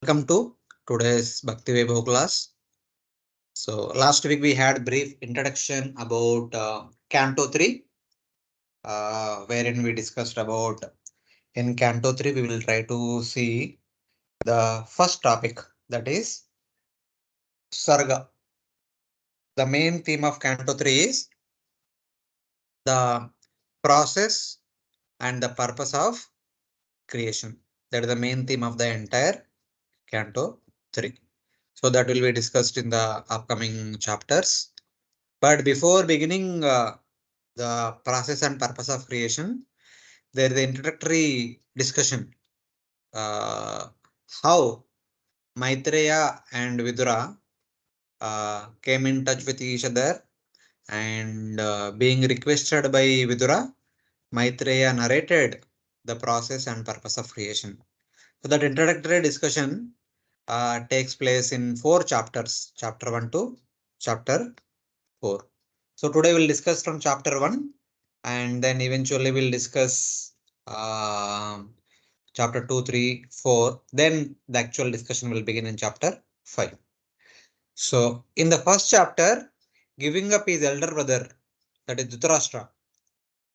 Welcome to today's Bhakti Vaibhav class. So last week we had brief introduction about Canto 3, wherein we discussed about in Canto 3 we will try to see the first topic, that is Sarga. The main theme of Canto 3 is the process and the purpose of creation. That is the main theme of the entire Canto 3. So that will be discussed in the upcoming chapters. But before beginning the process and purpose of creation, there is the introductory discussion. How Maitreya and Vidura came in touch with each other, and being requested by Vidura, Maitreya narrated the process and purpose of creation. So that introductory discussion takes place in 4 chapters, chapter 1 to chapter 4. So today we'll discuss from chapter 1, and then eventually we'll discuss chapter 2, 3, 4. Then the actual discussion will begin in chapter 5. So in the first chapter, giving up his elder brother, that is Dhritarashtra,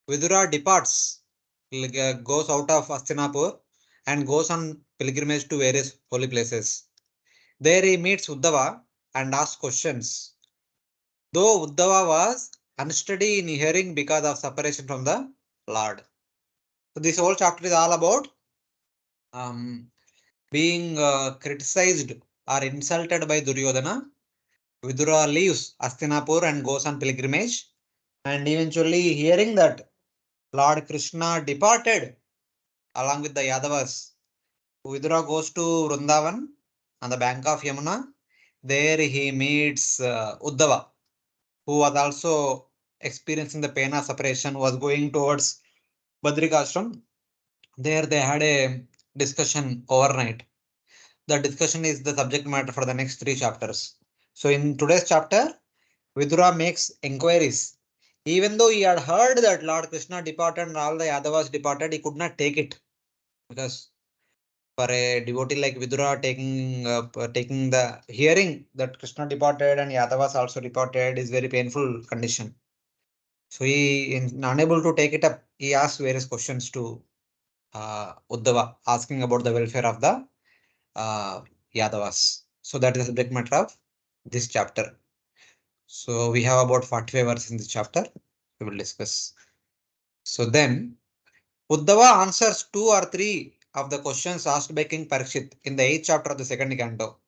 Vidura departs, goes out of Hastinapur and goes on pilgrimage to various holy places. There he meets Uddhava and asks questions. Though Uddhava was unsteady in hearing because of separation from the Lord. So this whole chapter is all about being criticized or insulted by Duryodhana. Vidura leaves Hastinapur and goes on pilgrimage, and eventually hearing that Lord Krishna departed along with the Yadavas, Vidura goes to Vrindavan on the bank of Yamuna. There he meets Uddhava, who was also experiencing the pain of separation, was going towards Badrikashram. There they had a discussion overnight. The discussion is the subject matter for the next 3 chapters. So in today's chapter, Vidura makes inquiries. Even though he had heard that Lord Krishna departed and all the Yadavas departed, he could not take it. Because for a devotee like Vidura, taking the hearing that Krishna departed and Yadavas also departed is very painful condition. So he is unable to take it up. He asked various questions to Uddhava, asking about the welfare of the Yadavas. So that is the subject matter of this chapter. So we have about 45 verses in this chapter. We will discuss. So then Uddhava answers 2 or 3 of the questions asked by King Parikshit in the 8th chapter of the second canto.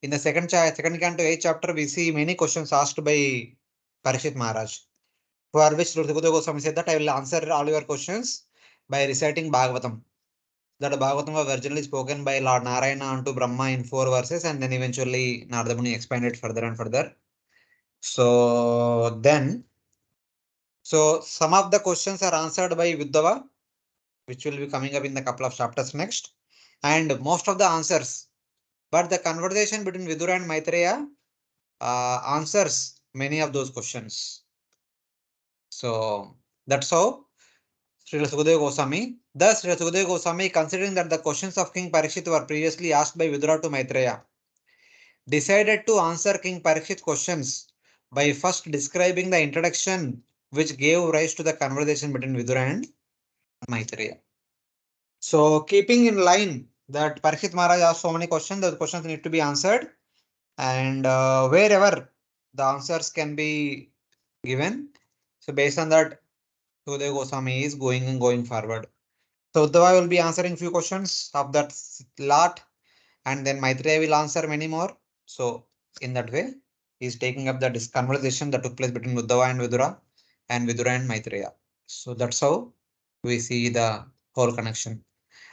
In the second canto, 8th chapter, we see many questions asked by Parikshit Maharaj. For which Sukadeva Goswami said that I will answer all your questions by reciting Bhagavatam. That Bhagavatam was originally spoken by Lord Narayana unto Brahma in 4 verses, and then eventually Narada Muni expanded further and further. So some of the questions are answered by Uddhava, which will be coming up in the couple of chapters next, and most of the answers. But the conversation between Vidura and Maitreya answers many of those questions. So that's how Srila Sukadeva Goswami. Thus, Srila Sukadeva Goswami, considering that the questions of King Parikshit were previously asked by Vidura to Maitreya, decided to answer King Parikshit's questions by first describing the introduction which gave rise to the conversation between Vidura and Maitreya. So, keeping in line that Parikshit Maharaj asked so many questions, those questions need to be answered, and wherever the answers can be given. So, based on that, Sukadeva Goswami is going forward. So Uddhava will be answering few questions of that lot, and then Maitreya will answer many more. So in that way, he is taking up the conversation that took place between Uddhava and Vidura and Maitreya. So that's how we see the whole connection.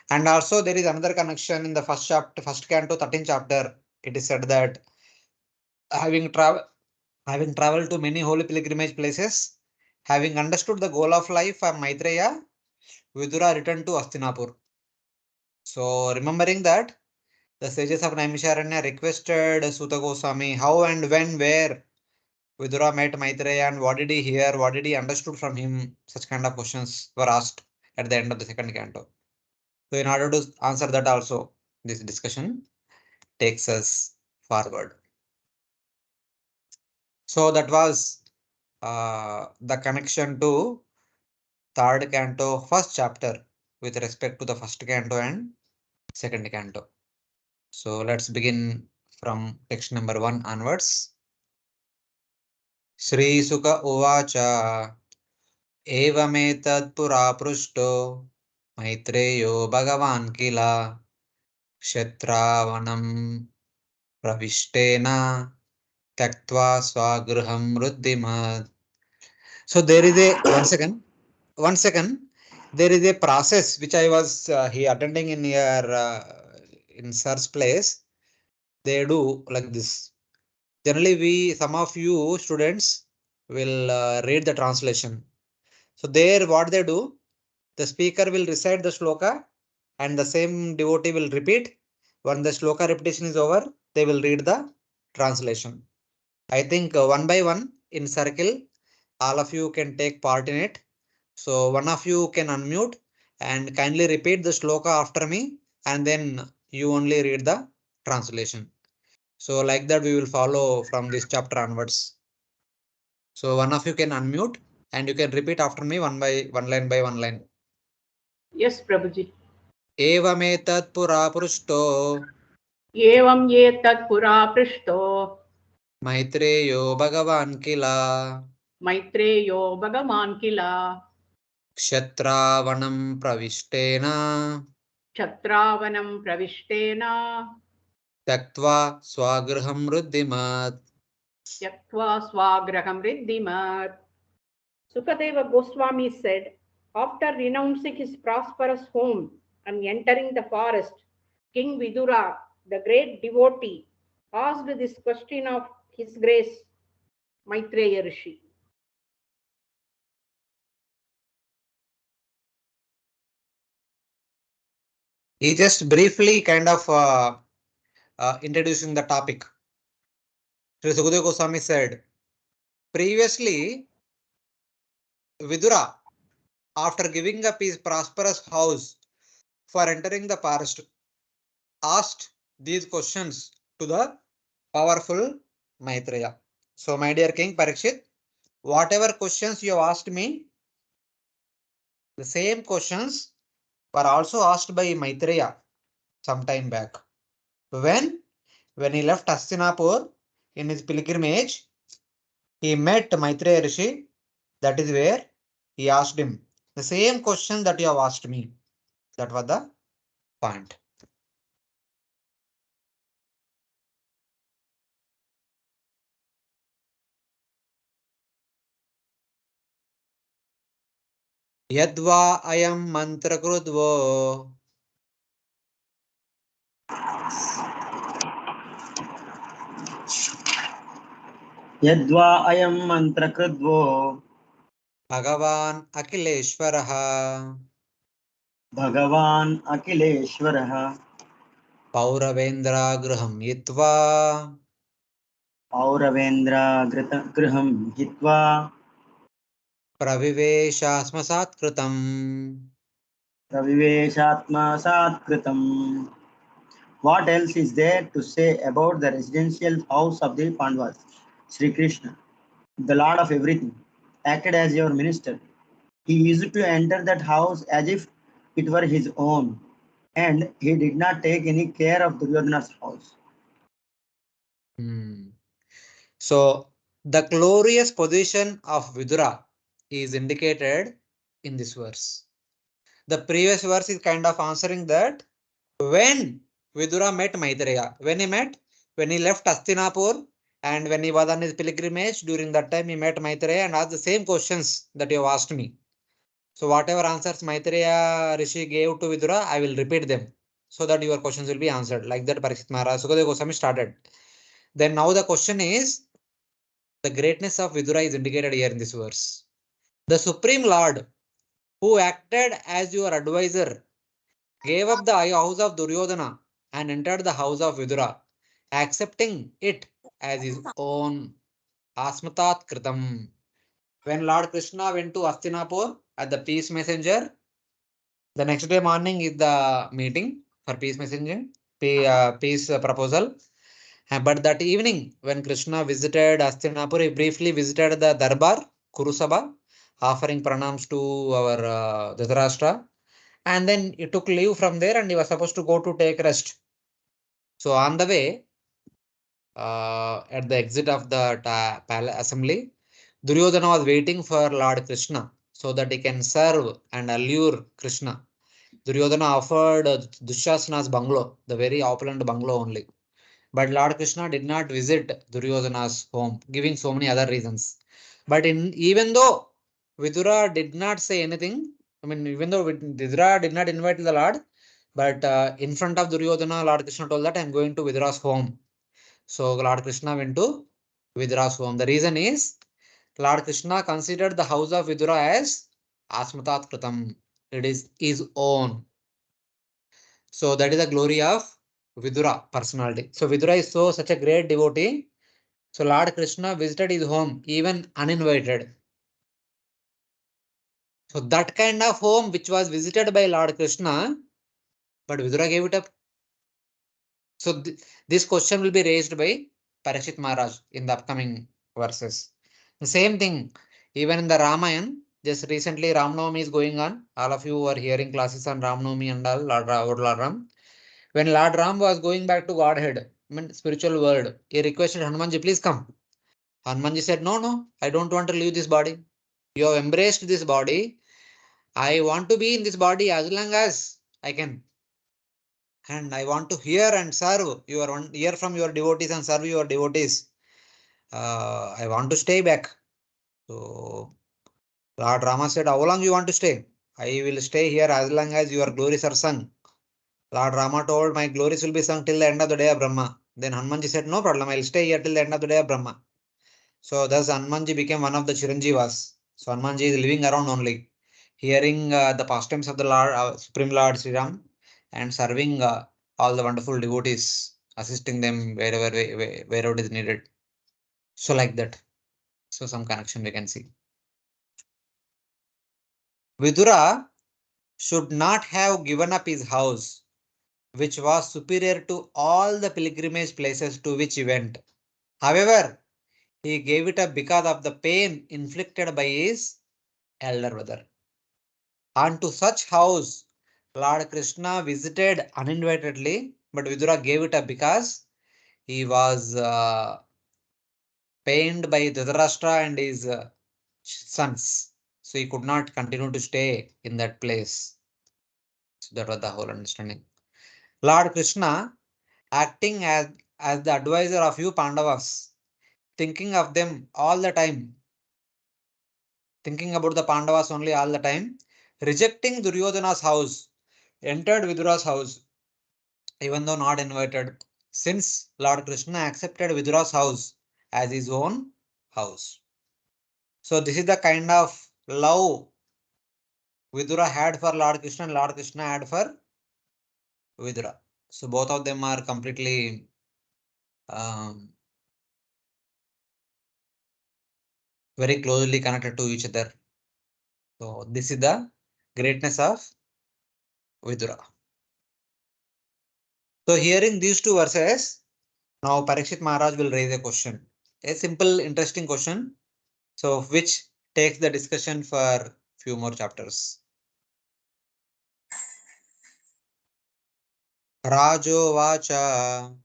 And also there is another connection in the first chapter, first canto, 13th chapter. It is said that having traveled to many holy pilgrimage places, having understood the goal of life from Maitreya, Vidura returned to Hastinapur. So remembering that, the sages of Naimisharanya requested Suta Goswami how and when, where Vidura met Maitreya and what did he hear, what did he understood from him. Such kind of questions were asked at the end of the second canto. So in order to answer that also, this discussion, takes us forward. So that was the connection to third canto, first chapter with respect to the first canto and second canto. So let's begin from text number 1 onwards. Sri Sukha Uvacha Evametad Pura Prushto Maitreyo Bhagavan Kila Kshetravanam Pravishtena Tyaktva Swagraham Ruddhimat. So there is a one second. There is a process which I was he attending in your in sir's place. They do like this. Generally, some of you students will read the translation. So there, what they do, the speaker will recite the shloka, and the same devotee will repeat. When the shloka repetition is over, they will read the translation. I think one by one in circle, all of you can take part in it. So one of you can unmute and kindly repeat the shloka after me, and then you only read the translation. So like that we will follow from this chapter onwards. So one of you can unmute and you can repeat after me one line by one line. Yes, Prabhuji. Evametat pura prushto Evam yetat pura prishto Maitreyo Bhagavan kila Maitreyo Bhagavan kila Kshatravanam pravishtena Chatravanam pravishtena Tyaktva swagraham ruddhimat. Yaktva swagraham riddhimat. Sukadeva Goswami said, after renouncing his prosperous home and entering the forest, King Vidura, the great devotee, asked this question of His Grace Maitreya Rishi. He just briefly kind of introducing the topic. Sri Sukadeva Goswami said, previously, Vidura, after giving up his prosperous house for entering the forest, asked these questions to the powerful Maitreya. So, my dear King Parikshit, whatever questions you have asked me, the same questions were also asked by Maitreya some time back. When he left Hastinapur in his pilgrimage, he met Maitreya Rishi. That is where he asked him the same question that you have asked me. That was the point. Yadva ayam mantra krudvo यद्वा अयं मन्त्रकृद्वो Bhagavan Akileshwaraha भगवान् अखिलेश्वरः Pauravendra Graham Yitva गृहं हित्वा Praviveshasmasat Kritam. प्रविवेशात्मसात् कृतम्. What else is there to say about the residential house of the Pandavas? Sri Krishna, the Lord of everything, acted as your minister. He used to enter that house as if it were his own, and he did not take any care of Duryodhana's house. So the glorious position of Vidura is indicated in this verse. The previous verse is kind of answering that when Vidura met Maitreya, when he left Hastinapur and when he was on his pilgrimage, during that time he met Maitreya and asked the same questions that you have asked me. So whatever answers Maitreya Rishi gave to Vidura, I will repeat them so that your questions will be answered. Like that Parikshit Maharaj Sukadeva Goswami started. Then now the question is, the greatness of Vidura is indicated here in this verse. The Supreme Lord, who acted as your advisor, gave up the house of Duryodhana and entered the house of Vidura, accepting it as his own. Asmatat Kritam. When Lord Krishna went to Hastinapur as the peace messenger, the next day morning is the meeting for peace messenger. peace proposal. But that evening, when Krishna visited Hastinapura, he briefly visited the Darbar, Kurusabha, offering pranams to our Dhritarashtra. And then he took leave from there and he was supposed to go to take rest. So on the way, at the exit of the assembly, Duryodhana was waiting for Lord Krishna so that he can serve and allure Krishna. Duryodhana offered Dushasana's bungalow, the very opulent bungalow only. But Lord Krishna did not visit Duryodhana's home, giving so many other reasons. But even though Vidura did not say anything, I mean, even though Vidura did not invite the Lord, but in front of Duryodhana, Lord Krishna told that I am going to Vidura's home. So Lord Krishna went to Vidura's home. The reason is Lord Krishna considered the house of Vidura as Asmatat Kritam. It is his own. So that is the glory of Vidura personality. So Vidura is such a great devotee. So Lord Krishna visited his home even uninvited. So that kind of home which was visited by Lord Krishna, but Vidura gave it up. So this question will be raised by Parikshit Maharaj in the upcoming verses. The same thing, even in the Ramayana, just recently Ramnavami is going on. All of you are hearing classes on Ramnavami and all, Lord Ram. When Lord Ram was going back to Godhead, I mean spiritual world, he requested Hanumanji, please come. Hanumanji said, no, I don't want to leave this body. You have embraced this body. I want to be in this body as long as I can. And I want to hear and serve hear from your devotees and serve your devotees. I want to stay back. So Lord Rama said, how long you want to stay? I will stay here as long as your glories are sung. Lord Rama told, my glories will be sung till the end of the day of Brahma. Then Hanumanji said, no problem, I will stay here till the end of the day of Brahma. So thus Hanumanji became one of the Chiranjivas. So Hanumanji is living around only, hearing the pastimes of the Lord, Supreme Lord Sri Ram, and serving all the wonderful devotees, assisting them wherever it is needed. So like that. So some connection we can see. Vidura should not have given up his house, which was superior to all the pilgrimage places to which he went. However, he gave it up because of the pain inflicted by his elder brother. And to such house, Lord Krishna visited uninvitedly, but Vidura gave it up because he was pained by Dhritarashtra and his sons. So he could not continue to stay in that place. So that was the whole understanding. Lord Krishna, acting as the advisor of you Pandavas, thinking of them all the time, thinking about the Pandavas only all the time, rejecting Duryodhana's house, entered Vidura's house, even though not invited, since Lord Krishna accepted Vidura's house as his own house. So this is the kind of love Vidura had for Lord Krishna and Lord Krishna had for Vidura. So both of them are completely very closely connected to each other. So this is the greatness of Vidura. So hearing these two verses, now Parikshit Maharaj will raise a question. A simple, interesting question. So which takes the discussion for few more chapters. Rajo Vacha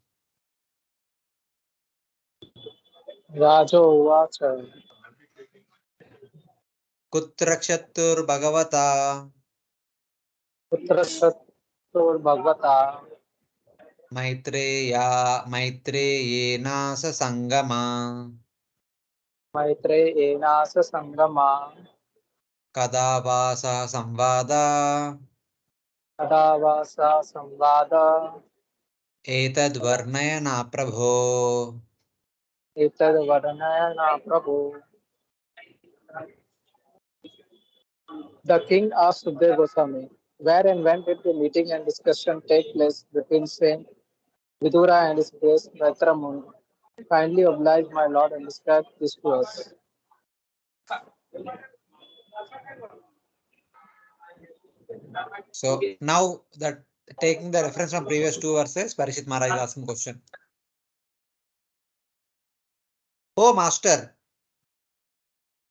Rajovacha Kutra Kshatur Bhagavata Putrasatur Bhagavata Maitreya Sa Sangama Maitreyenasa Sangama Kada Vasa Samvada Kadavasa Samvada Etad Varnayana Prabho. Etad Varanayana Prabhu. The king asked Sukadeva Goswami, where and when did the meeting and discussion take place between Saint Vidura and his grace Maitra Muni? Kindly oblige my lord and describe this to us. So now that taking the reference from previous two verses, Parikshit Maharaj is asking question. Oh master,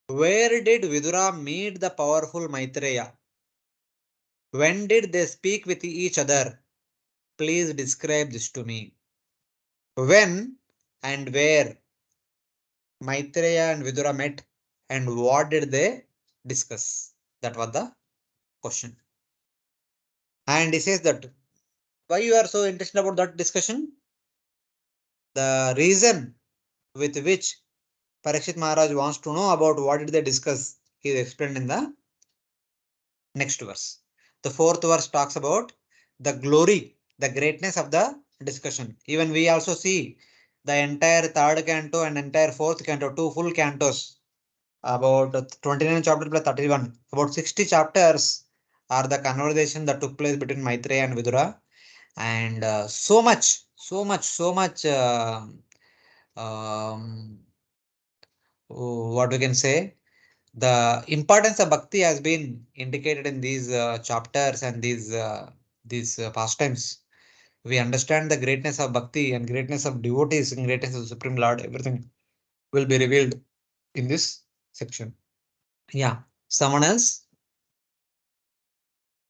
where did Vidura meet the powerful Maitreya? When did they speak with each other? Please describe this to me. When and where Maitreya and Vidura met and what did they discuss? That was the question. And he says that why you are so interested about that discussion? The reason with which Parikshit Maharaj wants to know about what did they discuss is explained in the next verse. The fourth verse talks about the glory, the greatness of the discussion. Even we also see the entire third canto and entire fourth canto, two full cantos, about 29 chapters plus 31, about 60 chapters are the conversation that took place between Maitreya and Vidura. And so much, what we can say, the importance of bhakti has been indicated in these chapters and these pastimes. We understand the greatness of bhakti and greatness of devotees and greatness of the Supreme Lord. Everything will be revealed in this section. Yeah, someone else.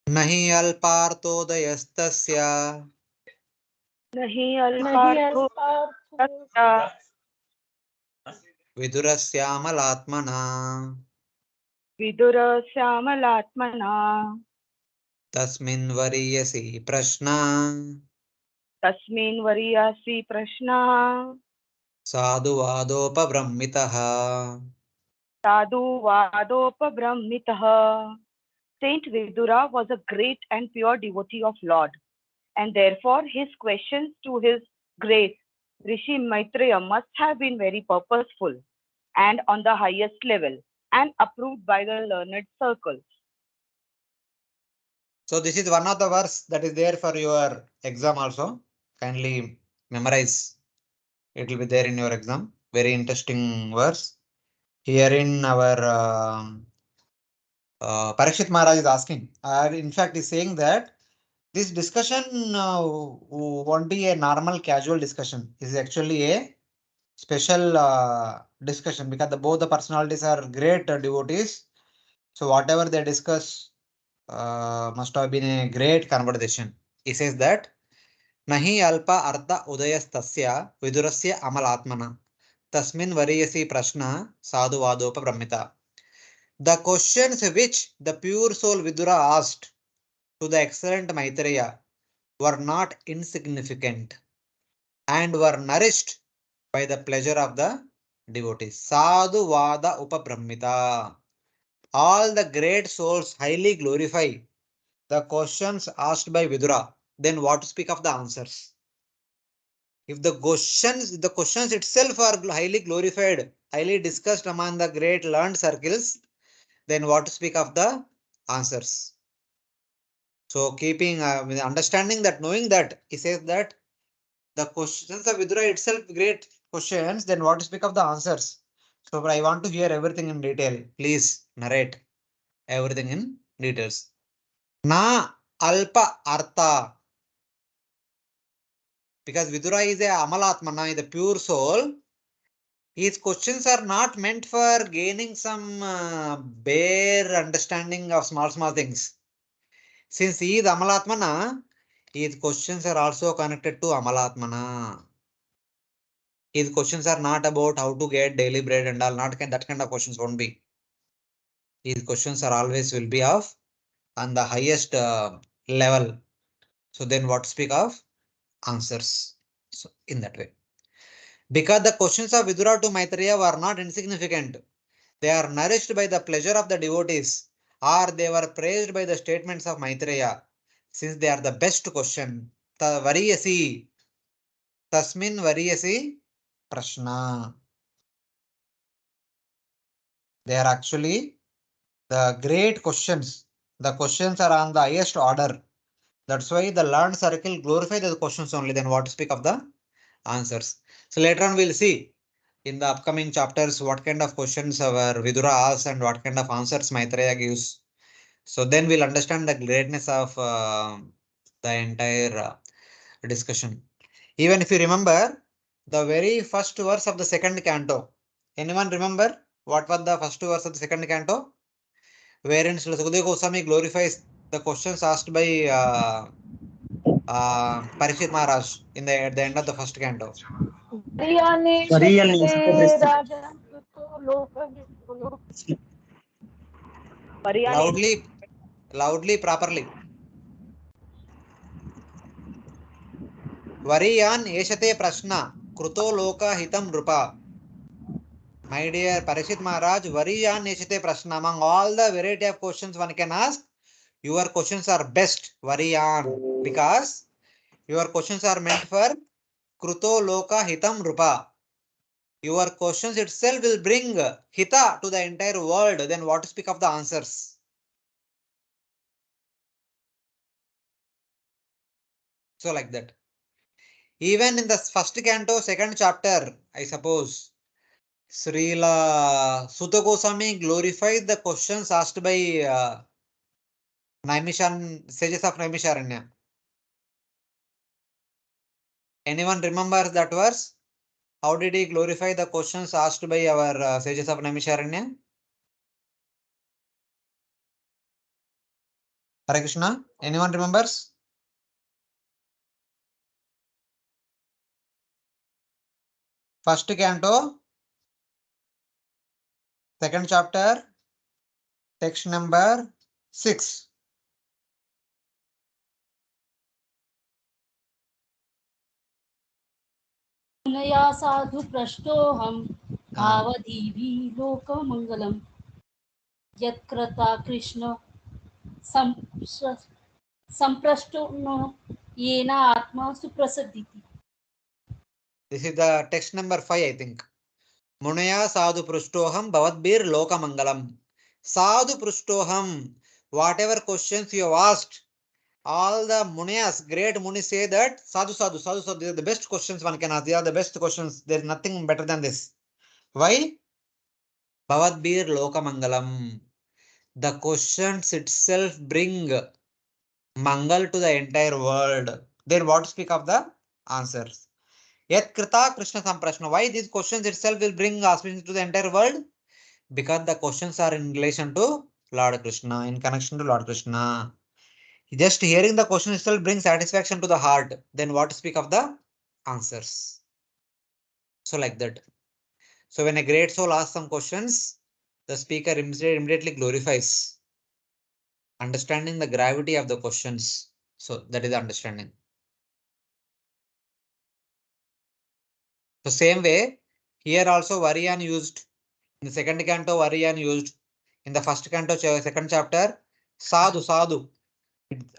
Nahi alpartodayastasya नहि अल्पार्थो तस्य vidurasyaamalatmana विदुरश्यामलात्मना tasmin variyasi prashna तस्मिन् वरीयासि प्रश्नः साधुवादोपब्रह्मितः. साधुवादोपब्रह्मितः. Saint Vidura was a great and pure devotee of Lord, and therefore his questions to his grace Rishi Maitreya must have been very purposeful and on the highest level and approved by the learned circles. So this is one of the verse that is there for your exam also. Kindly memorize. It will be there in your exam. Very interesting verse. Herein our Parikshit Maharaj is asking, in fact is saying that this discussion won't be a normal casual discussion. This is actually a special discussion because both the personalities are great devotees. So whatever they discuss must have been a great conversation. He says that Nahi alpa artha udayastasya vidurasya amalatmana tasmin variyasi prashna sadhu vadopa brahmita. The questions which the pure soul Vidura asked to the excellent Maitreya were not insignificant and were nourished by the pleasure of the devotees. Sadhu vada upabrahmita. All the great souls highly glorify the questions asked by Vidura. Then what to speak of the answers? If the questions itself are highly glorified, highly discussed among the great learned circles, then what to speak of the answers? So keeping understanding that, knowing that, he says that the questions of Vidura itself great questions, then what to speak of the answers? So I want to hear everything in detail. Please narrate everything in details. Na alpa artha. Because Vidura is a Amalatmana, is a pure soul. His questions are not meant for gaining some bare understanding of small things. Since he is Amalatmana, his questions are also connected to Amalatmana. His questions are not about how to get daily bread and all, not that kind of questions won't be. His questions are always will be of on the highest level. So then what to speak of? Answers. So in that way. Because the questions of Vidura to Maitreya were not insignificant. They are nourished by the pleasure of the devotees, or they were praised by the statements of Maitreya, since they are the best question. Variyasi. Tasmin variyasi prashna. They are actually the great questions. The questions are on the highest order. That's why the learned circle glorify the questions only. Then what to speak of the answers? So later on we'll see in the upcoming chapters what kind of questions our Vidura asks and what kind of answers Maitreya gives. So then we'll understand the greatness of the entire discussion. Even if you remember the very first verse of the second canto, anyone remember what was the first verse of the second canto? Wherein Srila Sukadeva Goswami glorifies the questions asked by Parikshit Maharaj at the end of the first canto. Loudly, properly. Variyan eshate prashna kruto loka hitam rupa. My dear Parikshit Maharaj, Variyan eshate prashna. Among all the variety of questions one can ask, your questions are best, Variyan, because your questions are meant for kruto loka hitam rupa. Your questions itself will bring hita to the entire world. Then what to speak of the answers? So like that. Even in the first canto, second chapter, I suppose, Srila Sutta Goswami glorified the questions asked by sages of Naimisharanya. Anyone remembers that verse? How did he glorify the questions asked by our sages of Naimisharanya? Hare Krishna, anyone remembers? First canto, second chapter, text number 6. नया साधु पृष्ठोऽहं भावधीभि लोकमङ्गलं यत्कृता कृष्ण संप्रष्टो न येन आत्मा सुप्रसिद्धिति. This is the text number 5, I think. Munaya sadhu prushtoham bhavadbir lokamangalam. Sadhu prushtoham. Whatever questions you have asked, all the Muniyas, great Munis say that sadhu. These are the best questions one can ask. They are the best questions. There is nothing better than this. Why? Bhavadbir lokamangalam. The questions itself bring mangal to the entire world. Then what to speak of the answers? Yat krita Krishna samprashna. Why these questions itself will bring auspiciation to the entire world? Because the questions are in relation to Lord Krishna, in connection to Lord Krishna. Just hearing the question itself brings satisfaction to the heart. Then what to speak of the answers? So like that. So when a great soul asks some questions, the speaker immediately glorifies, understanding the gravity of the questions. So that is the understanding. So same way, here also Variyan used. In the second canto, Variyan used. In the first canto, second chapter, sadhu.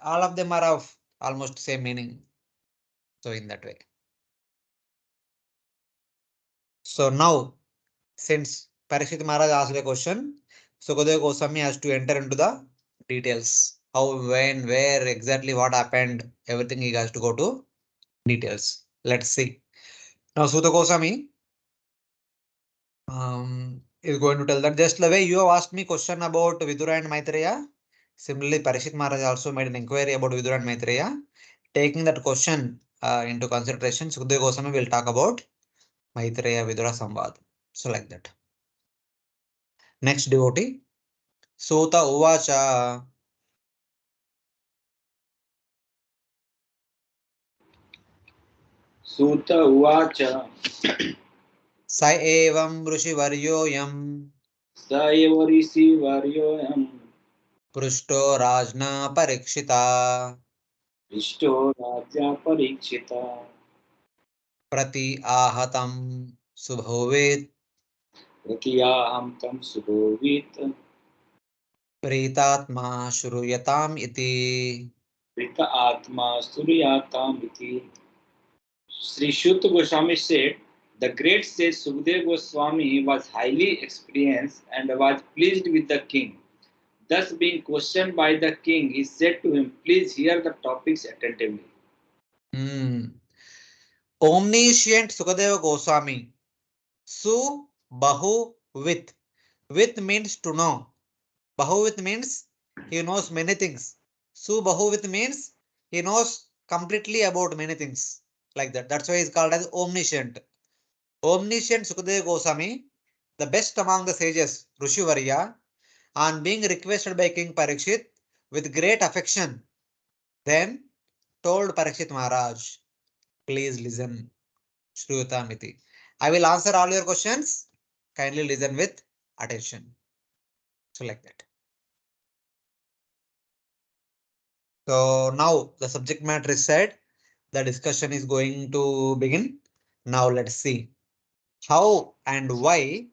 All of them are of almost same meaning. So in that way. So now, since Parikshit Maharaj asked a question, Sukadeva Goswami has to enter into the details. How, when, where, exactly what happened, everything he has to go to details. Let's see. Now Sukadeva Goswami is going to tell that just the way you have asked me question about Vidura and Maitreya, similarly Parikshit Maharaj also made an inquiry about Vidura and Maitreya. Taking that question into consideration, Sukadeva Goswami will talk about Maitreya Vidura Samvad. So like that. Next devotee, Suta Uvacha. Suta Uvacha. Sa evam Rishivaryoyam. Sa eva Rishivaryoyam. Prushto Rajna Parikshita. Prushto Raja Parikshita. Prati Ahatam Subhovet. Pratyaham tam subhovit. Pritatma Shruyatam iti. Prita Atma Suryatam iti. Sri Sutta Goswami said, the great sage Sukadeva Goswami was highly experienced and was pleased with the king. Thus being questioned by the king, he said to him, please hear the topics attentively. Omniscient Sukadeva Goswami. Su Bahu with. With means to know. Bahu with means he knows many things. Su Bahu with means He knows completely about many things like that. That's why he's called as omniscient. Omniscient Sukadeva Goswami, the best among the sages, Rishivarya, on being requested by King Parikshit with great affection, then told Parikshit Maharaj, please listen, Shruyutamiti. I will answer all your questions. Kindly listen with attention. So like that. So now the subject matter is said. The discussion is going to begin. Now let's see how and why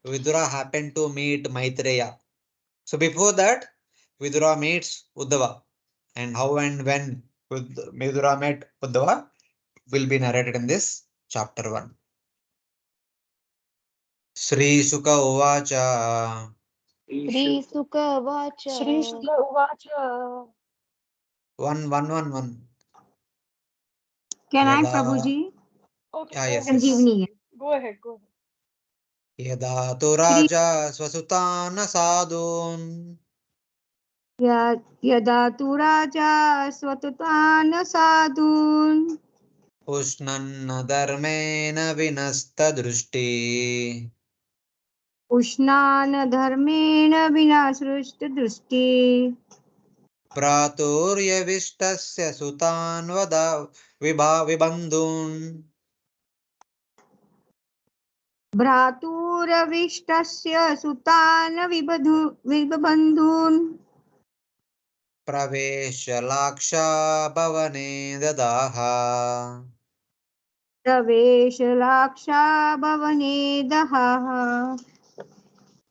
Vidura happened to meet Maitreya. So before that, Vidura meets Uddhava, and how and when Vidura met Uddhava will be narrated in this chapter 1. Sri Shuka Uvacha. श्रीसुकवाच श्रीशुक उवाच 1111. Can I, Yada. Prabhuji? Okay, Yeah, go yes, ahead. yes. Sanjeevani. Go ahead. Go ahead. Yada tu Raja Swasutana Sadhun. Yada tu raja swatutana sadhun Ushnanna dharmena vinasta drushti. उष्णान धर्मेण विना सृष्ट दृष्टि Praturyavistasya sutan vada vibandun. भ्रातुरविष्टस्य सुतान विबन्धून् Pravesha laksha bhavane dadaha. प्रवेशलाक्षा भवने दहाः.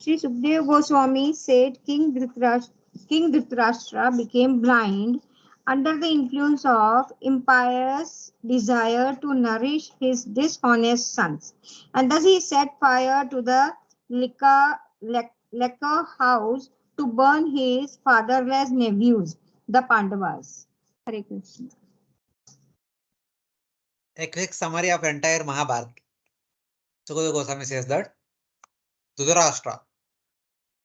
Sri Sukadeva Goswami said King Dhritarashtra became blind under the influence of impious desire to nourish his dishonest sons. And thus he set fire to the liquor house to burn his fatherless nephews, the Pandavas. Hare Krishna. A quick summary of entire Mahabharata. Sukadeva Goswami says that Dhritarashtra,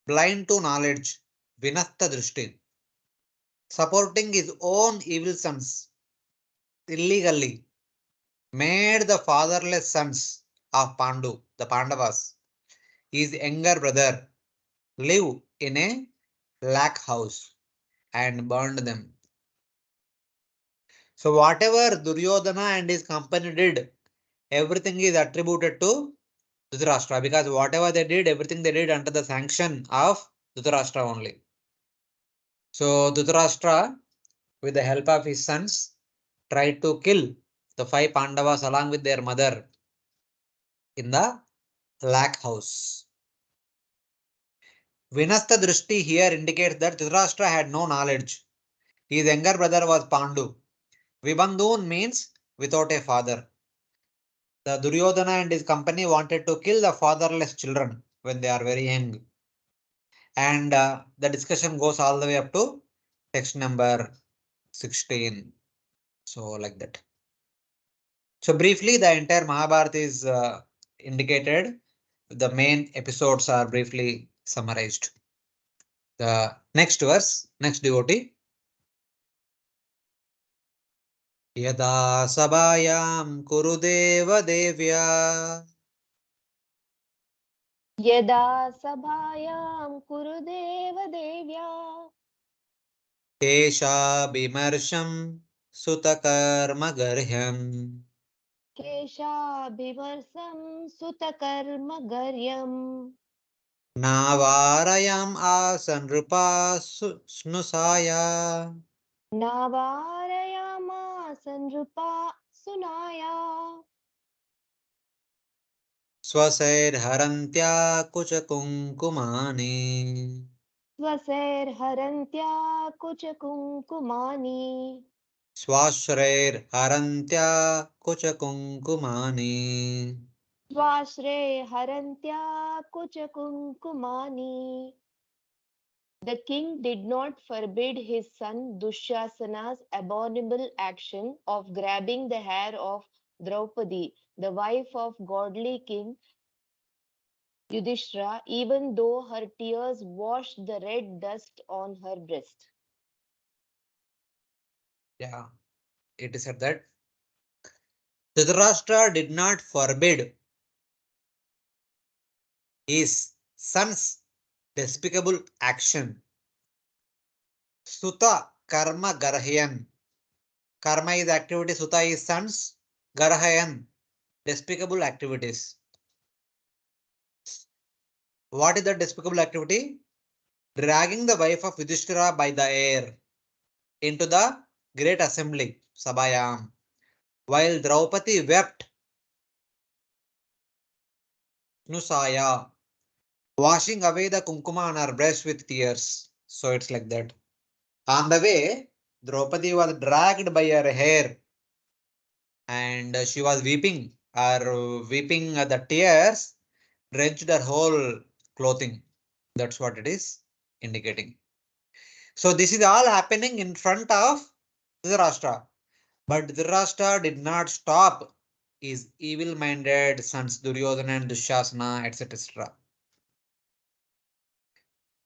blind to knowledge, vinasta drishti, supporting his own evil sons illegally, made the fatherless sons of Pandu, the Pandavas, his younger brother, live in a lac house and burned them. So whatever Duryodhana and his company did, everything is attributed to Dhritarashtra, because whatever they did, everything they did under the sanction of Dhritarashtra only. So Dhritarashtra, with the help of his sons, tried to kill the 5 Pandavas along with their mother in the lac house. Vinasta Drishti here indicates that Dhritarashtra had no knowledge. His younger brother was Pandu. Vibandun means without a father. The Duryodhana and his company wanted to kill the fatherless children when they are very young. And the discussion goes all the way up to text number 16. So like that. So briefly, the entire Mahabharata is indicated. The main episodes are briefly summarized. The next verse, next devotee. Yada sabayam kurudeva devya यदा सभायां कुरुदेव देव्या kesha bimarsham sutakarma garhyam केशाभिवर्षं सुतकर्मगर्यम् navarayam asanrupa snusaya नावारयामास नृपा सुनाया स्वसैर्हरन्त्या कुचकुङ्कुमानि स्वसैर्हरन्त्या कुचकुङ्कुमानि स्वाश्रैर्हरन्त्या कुचकुङ्कुमानि स्वाश्रे हरन्त्या कुचकुङ्कुमानि. The king did not forbid his son Dushyasana's abominable action of grabbing the hair of Draupadi, the wife of godly king Yudhishthira, even though her tears washed the red dust on her breast. Yeah, it is said that Dhritarashtra did not forbid his son's despicable action. Suta karma garhayan. Karma is activity, Suta is sons, garhayan, despicable activities. What is the despicable activity? Dragging the wife of Yudhishthira by the hair into the great assembly, Sabhayam, while Draupadi wept, Nusaya, washing away the kunkuma on her breast with tears. So it's like that. On the way, Draupadi was dragged by her hair and she was weeping. Weeping, the tears drenched her whole clothing. That's what it is indicating. So this is all happening in front of Dhritarashtra. But Dhritarashtra did not stop his evil-minded sons Duryodhana and Dushasana, etc.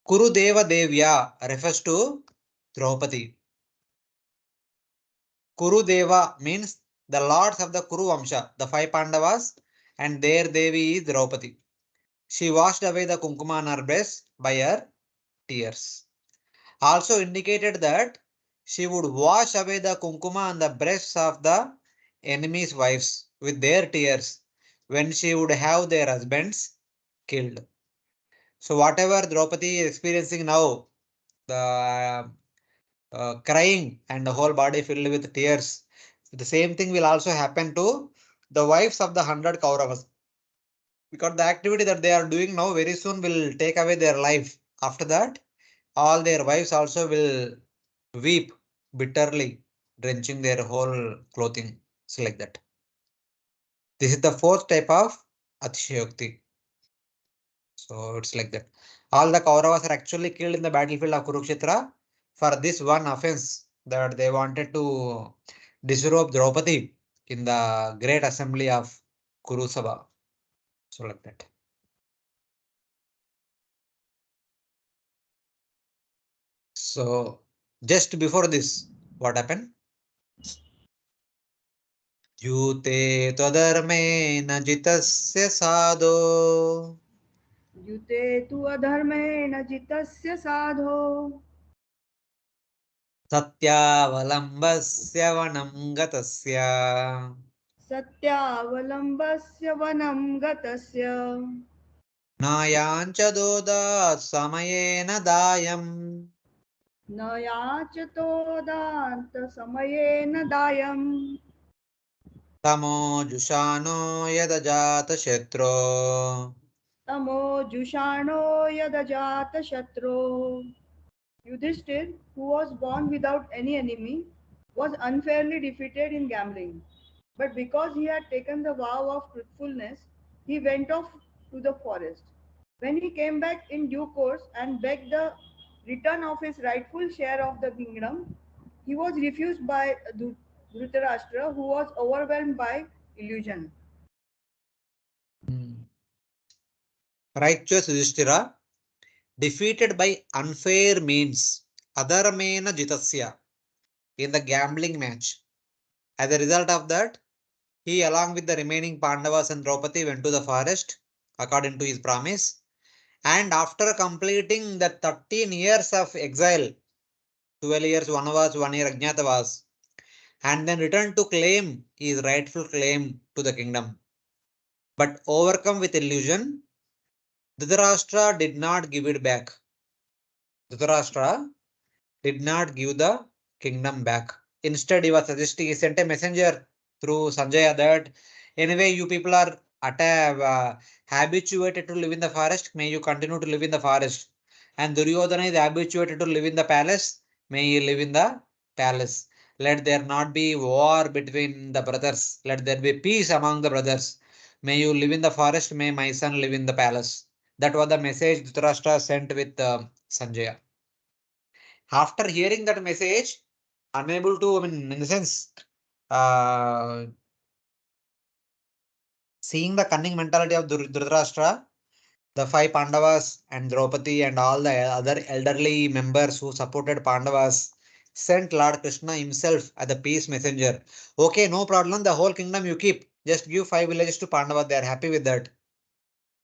Kurudeva Devya refers to Draupadi. Kurudeva means the lords of the Kuru Vamsha, the 5 Pandavas, and their Devi is Draupadi. She washed away the kunkuma on her breast by her tears. Also indicated that she would wash away the kunkuma on the breasts of the enemies' wives with their tears when she would have their husbands killed. So whatever Draupadi is experiencing now, the crying and the whole body filled with tears, the same thing will also happen to the wives of the 100 Kauravas. Because the activity that they are doing now very soon will take away their life. After that, all their wives also will weep bitterly, drenching their whole clothing. So like that. This is the 4th type of Atishayokti. So it's like that. All the Kauravas are actually killed in the battlefield of Kurukshetra for this one offense that they wanted to disrobe Draupadi in the great assembly of Kurusabha. So like that. So just before this, what happened? Yute tadharmena jitasya sadho युते तु अधर्मेण जितस्य साधो satyavalamvasya vanam gatasya सत्यावलम्बस्य वनं गतस्य nayancha dodat samayena dayam न याचतोदान्त समयेन दायम् tamo jushano yadajata shetro. तमो जुषाणो यदजातशत्रो. Yudhishthir, who was born without any enemy, was unfairly defeated in gambling. But because he had taken the vow of truthfulness, he went off to the forest. When he came back in due course and begged the return of his rightful share of the kingdom, he was refused by Dhritarashtra, who was overwhelmed by illusion. Righteous Yudhishthira, defeated by unfair means, adharmena jitasya, in the gambling match. As a result of that, he along with the remaining Pandavas and Draupadi went to the forest according to his promise. And after completing the 13 years of exile, 12 years Vanavas, 1 year Ajnatavas, and then returned to claim his rightful claim to the kingdom. But overcome with illusion, Dhritarashtra did not give it back. Dhritarashtra did not give the kingdom back. Instead, he was suggesting, he sent a messenger through Sanjaya that anyway, you people are habituated to live in the forest. May you continue to live in the forest. And Duryodhana is habituated to live in the palace. May he live in the palace. Let there not be war between the brothers. Let there be peace among the brothers. May you live in the forest. May my son live in the palace. That was the message Dhritarashtra sent with Sanjaya. After hearing that message, unable to, in the sense, seeing the cunning mentality of Dhritarashtra, the 5 Pandavas and Draupadi and all the other elderly members who supported Pandavas, sent Lord Krishna himself as the peace messenger. Okay, no problem. The whole kingdom you keep. Just give 5 villages to Pandavas. They are happy with that.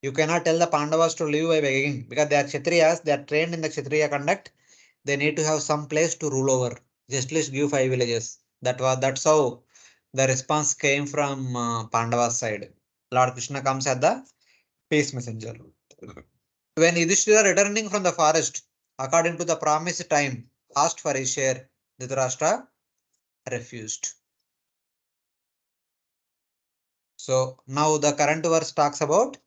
You cannot tell the Pandavas to leave by begging because they are Kshatriyas. They are trained in the Kshatriya conduct. They need to have some place to rule over. Just let's give 5 villages. That's how the response came from Pandava's side. Lord Krishna comes as the peace messenger. When Yudhishthira returning from the forest, according to the promised time, asked for his share, Dhritarashtra refused. So now the current verse talks about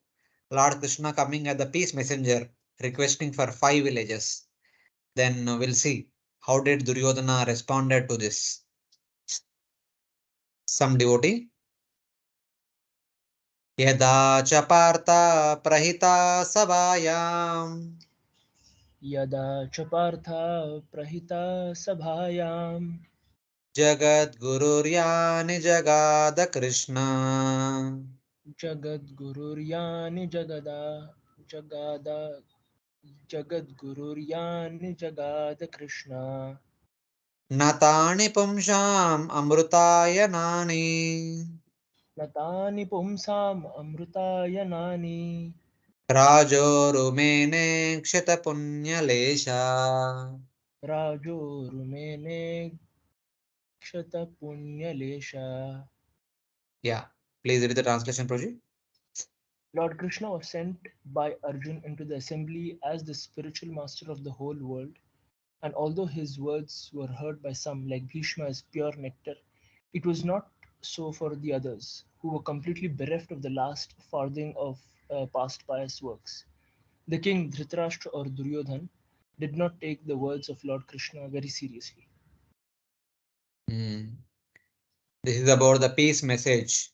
Lord Krishna coming as the peace messenger, requesting for 5 villages. Then we'll see how did Duryodhana responded to this. Some devotee. Yada cha partha prahita sabhayam यदा च पार्था प्रहिता सभायां Jagat Gururyani Jagada Krishna जगद्गुरुर्यानि जगद्गुरुर्यानि जगाद Krishna Natani Pumsham Amrutayanani नतानि पुंसाम् अमृतायनानि Rajorumene Kshita Punyalesha. राजोरुमेने क्षतपुण्यलेशा. Yeah, please read the translation, Prabhu. Lord Krishna was sent by Arjun into the assembly as the spiritual master of the whole world, and although his words were heard by some, like Bhishma, as pure nectar, it was not so for the others, who were completely bereft of the last farthing of past pious works. The king Dhritarashtra or Duryodhan did not take the words of Lord Krishna very seriously. This is about the peace message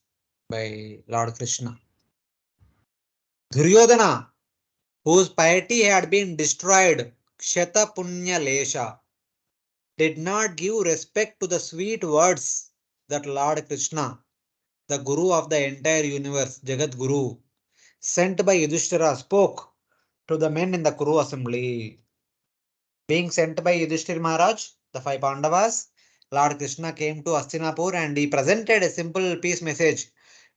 by Lord Krishna. Duryodhana, whose piety had been destroyed, Kshata Punya Lesha, did not give respect to the sweet words that Lord Krishna, the Guru of the entire universe, Jagat Guru, sent by Yudhishthira, spoke to the men in the Kuru assembly. Being sent by Yudhishthira Maharaj, the 5 Pandavas, Lord Krishna came to Hastinapura and he presented a simple peace message.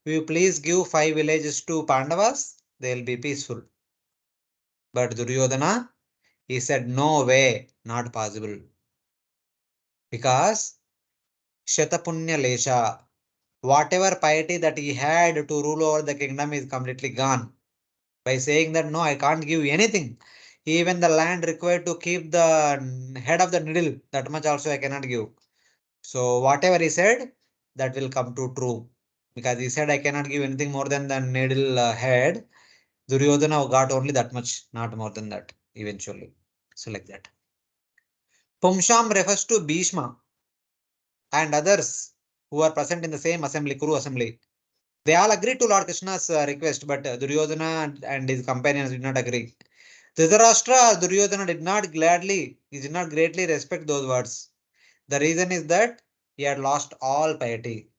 Will you please give 5 villages to Pandavas? They will be peaceful. But Duryodhana, he said, no way, not possible. Because Shatapunya Lesha, whatever piety that he had to rule over the kingdom is completely gone. By saying that, no, I can't give anything. Even the land required to keep the head of the needle, that much also I cannot give. So whatever he said, that will come to true. Because he said, I cannot give anything more than the needle head. Duryodhana got only that much, not more than that, eventually. So like that. Pumsham refers to Bhishma and others who are present in the same assembly, Kuru assembly. They all agreed to Lord Krishna's request, but Duryodhana and his companions did not agree. Dhritarashtra, Duryodhana did not greatly respect those words. The reason is that he had lost all piety.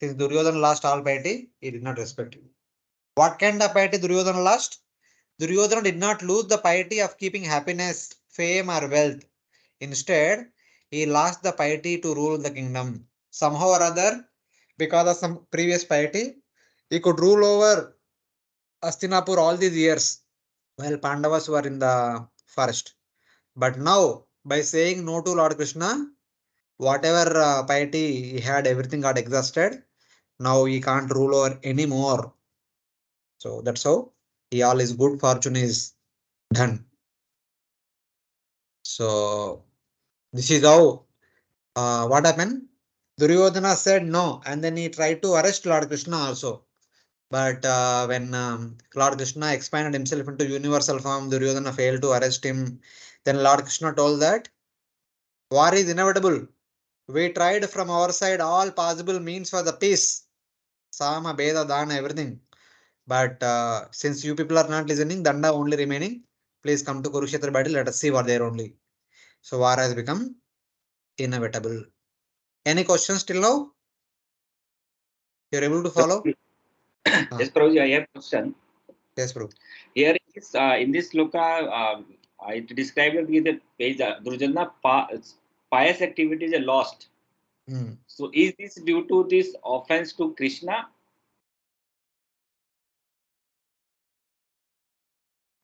Since Duryodhana lost all piety, he did not respect him. What kind of piety Duryodhana lost? Duryodhana did not lose the piety of keeping happiness, fame, or wealth. Instead, he lost the piety to rule the kingdom. Somehow or other, because of some previous piety, he could rule over Hastinapur all these years while Pandavas were in the forest. But now, by saying no to Lord Krishna, whatever piety he had, everything got exhausted. Now he can't rule over anymore. So that's how all his good fortune is done. So this is how what happened. Duryodhana said no, and then he tried to arrest Lord Krishna also. But when Lord Krishna expanded himself into universal form, Duryodhana failed to arrest him. Then Lord Krishna told that war is inevitable. We tried from our side all possible means for the peace. Sama, Beda, Dana, everything. But since you people are not listening, Danda only remaining. Please come to Kurukshetra battle. Let us see what there only. So war has become inevitable. Any questions till now? You're able to follow? Yes, Prabhuji, I have a question. Yes, bro. Here in this sloka, it described with the page Duryodhana pious activities are lost. So is this due to this offense to Krishna?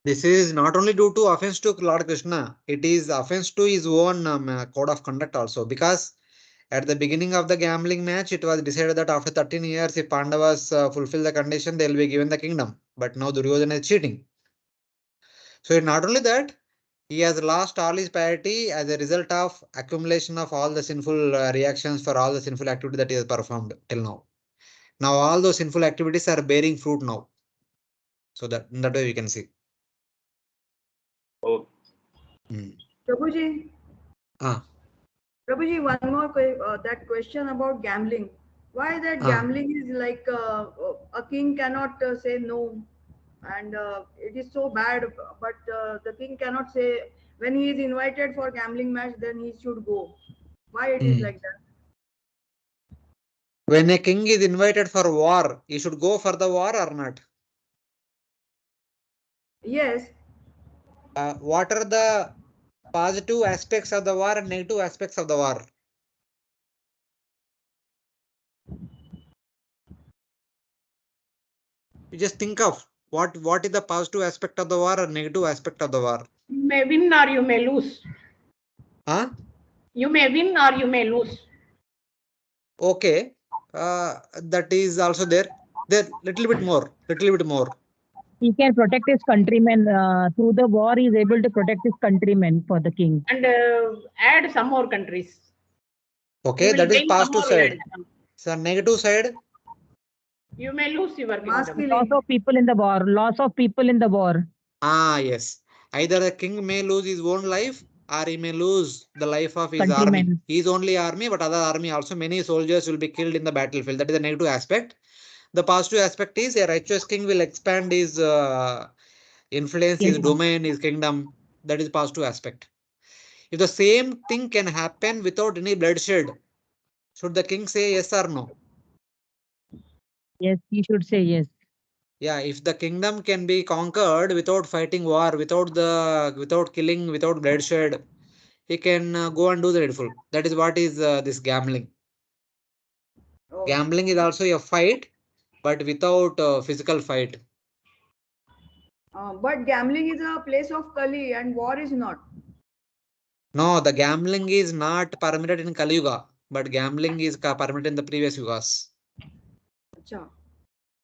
This is not only due to offense to Lord Krishna, it is offense to his own code of conduct also, because at the beginning of the gambling match, it was decided that after 13 years, if Pandavas fulfill the condition, they will be given the kingdom. But now Duryodhana is cheating. So not only that, he has lost all his piety as a result of accumulation of all the sinful reactions for all the sinful activity that he has performed till now. Now all those sinful activities are bearing fruit now. So that in that way we can see. Oh, Prabhuji, Ah, Prabhuji, one more that question about gambling. Why that gambling is like a king cannot say no, and it is so bad. But the king cannot say when he is invited for gambling match, then he should go. Why it is like that? when a king is invited for war, he should go for the war or not? Yes. What are the positive aspects of the war and negative aspects of the war? You just think of what is the positive aspect of the war or negative aspect of the war? You may win or you may lose. Huh? You may win or you may lose. Okay. That is also there. There little bit more. He can protect his countrymen through the war. He is able to protect his countrymen for the king. And add some more countries. Okay, that is positive side. So negative side. You may lose your kingdom. Loss of people in the war. Loss of people in the war. Ah, yes. Either the king may lose his own life or he may lose the life of his Countrymen. army. His only army, but other army also, many soldiers will be killed in the battlefield. That is the negative aspect. The positive aspect is a righteous king will expand his influence, his domain, his kingdom. That is positive aspect. If the same thing can happen without any bloodshed, should the king say yes or no? Yes, he should say yes. Yeah, if the kingdom can be conquered without fighting war, without killing, without bloodshed, he can go and do the needful. That is what is this gambling. Gambling is also a fight, but without physical fight. But gambling is a place of Kali and war is not. No, the gambling is not permitted in Kali Yuga, but gambling is permitted in the previous Yugas. Achha.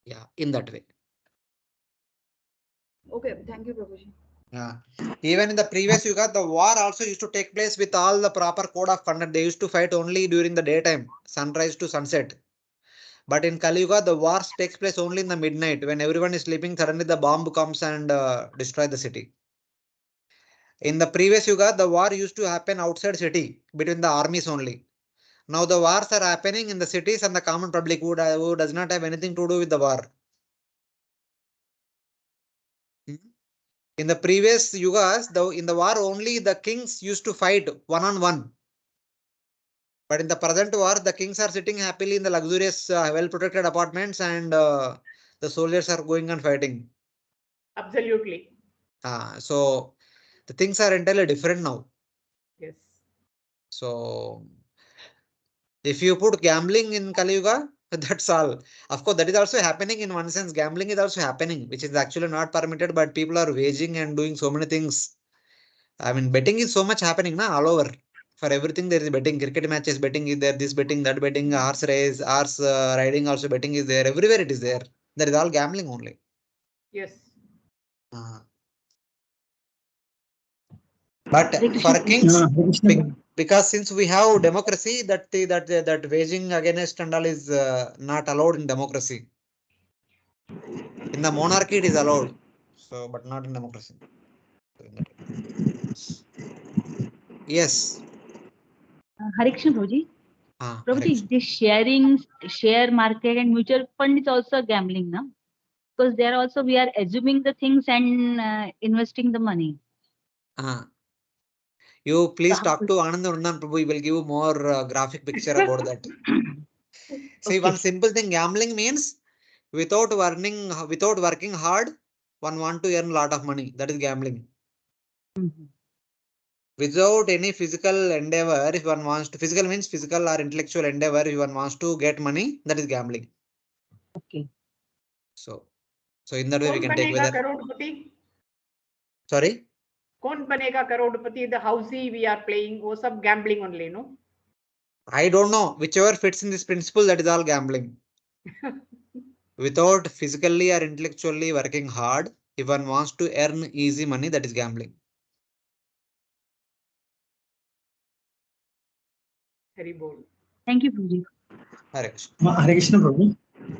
Yeah, in that way. Okay, thank you, Prabhuji. Yeah. Even in the previous Yuga, the war also used to take place with all the proper code of conduct. They used to fight only during the daytime, sunrise to sunset. But in Kali Yuga, the war takes place only in the midnight. When everyone is sleeping, suddenly the bomb comes and destroys the city. In the previous Yuga, the war used to happen outside city, between the armies only. Now the wars are happening in the cities and the common public who does not have anything to do with the war. In the previous Yugas, in the war only the kings used to fight one-on-one. But in the present war, the kings are sitting happily in the luxurious, well-protected apartments and the soldiers are going and fighting. Absolutely. So the things are entirely different now. Yes. So if you put gambling in Kali Yuga, that's all. Of course, that is also happening in one sense. Gambling is also happening, which is actually not permitted, but people are waging and doing so many things. I mean, betting is so much happening now all over. For everything, there is betting. Cricket matches, betting is there. This betting, that betting, horse race, horse riding, also betting is there. Everywhere it is there. That is all gambling only. Yes. But for kings, because since we have democracy, that waging against and all is not allowed in democracy. In the monarchy, it is allowed. So, but not in democracy. Yes. Harikrishna Prabhuji. Prabhuji, this share market and mutual fund is also gambling now. Because there also we are assuming the things and investing the money. You please talk to Anand Vrindan Prabhu. He will give you more graphic picture about that. See, one simple thing, gambling means without working hard, one want to earn a lot of money. That is gambling. Without any physical endeavor, if one wants to, physical means physical or intellectual endeavor, if one wants to get money, that is gambling. Okay. So in that way we कौन can take बनेगा whether. करोड़पति? Sorry? कौन बनेगा करोड़पति? The housey we are playing, वो सब gambling only, no? I don't know. Whichever fits in this principle, that is all gambling. Without physically or intellectually working hard, if one wants to earn easy money, that is gambling. Hari bol. Thank you, Prabhuji. Hare Krishna. Hare Krishna, Prabhu.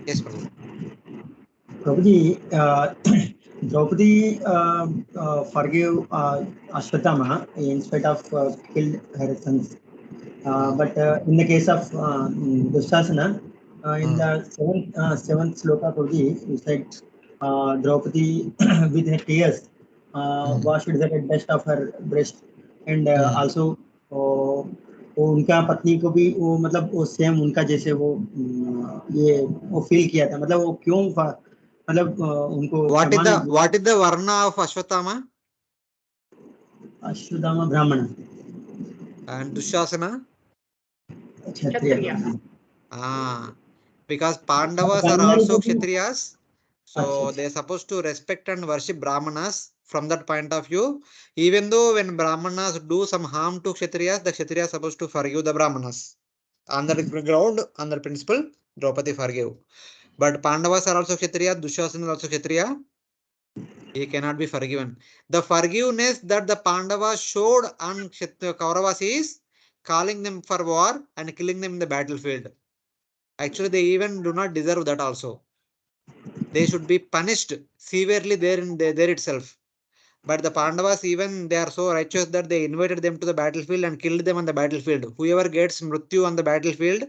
Yes, Prabhu. Prabhuji, Draupadi forgave Ashwatthama in spite of killed her sons. But in the case of Dushasana, in the seventh sloka, Prabhuji, you said Draupadi with her tears washed the red dust of her breast, and also वो उनका पत्नी को भी वो मतलब वो same उनका जैसे वो ये वो फील किया था, मतलब वो क्यों मतलब उनको what is the varna of Ashwatthama? Ashwatthama Brahmana. And Dushasana? Kshatriya. Because Pandavas are also Kshatriyas. So they are supposed to respect and worship Brahmanas. From that point of view, even though when Brahmanas do some harm to Kshatriyas, the Kshatriyas are supposed to forgive the Brahmanas. On that ground, on that principle, Draupadi forgive. But Pandavas are also Kshatriya, Dushasana is also Kshatriya. He cannot be forgiven. The forgiveness that the Pandavas showed on Kauravas is calling them for war and killing them in the battlefield. Actually, they even do not deserve that also. They should be punished severely there itself. But the Pandavas, even they are so righteous that they invited them to the battlefield and killed them on the battlefield. Whoever gets Mrityu on the battlefield,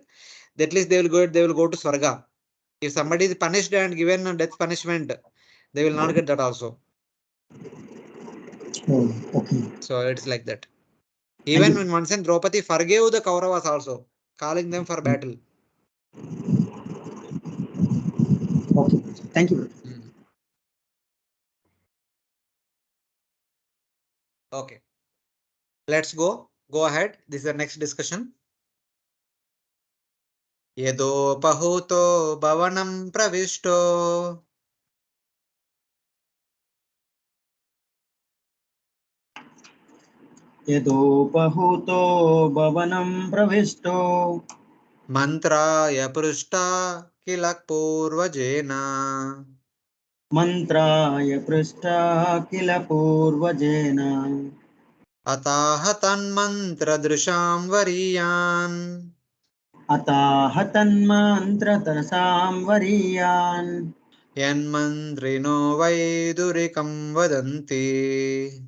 at least they will go to Swarga. If somebody is punished and given a death punishment, they will not get that also. Oh, okay. So it's like that. Even in one sense, Draupadi forgave the Kauravas also, calling them for battle. Okay, thank you. Okay. Let's go ahead. This is the next discussion. Yedopahuto bhavanam pravishto. Yedopahuto bhavanam pravisto. Mantraya prushta kilak purvajena. Mantraya prushta kila purvajena. Ataha tanmantra drisham variyan. Ataha tanmantra drisham variyan. Yanmandrino vaidurikam vadanti.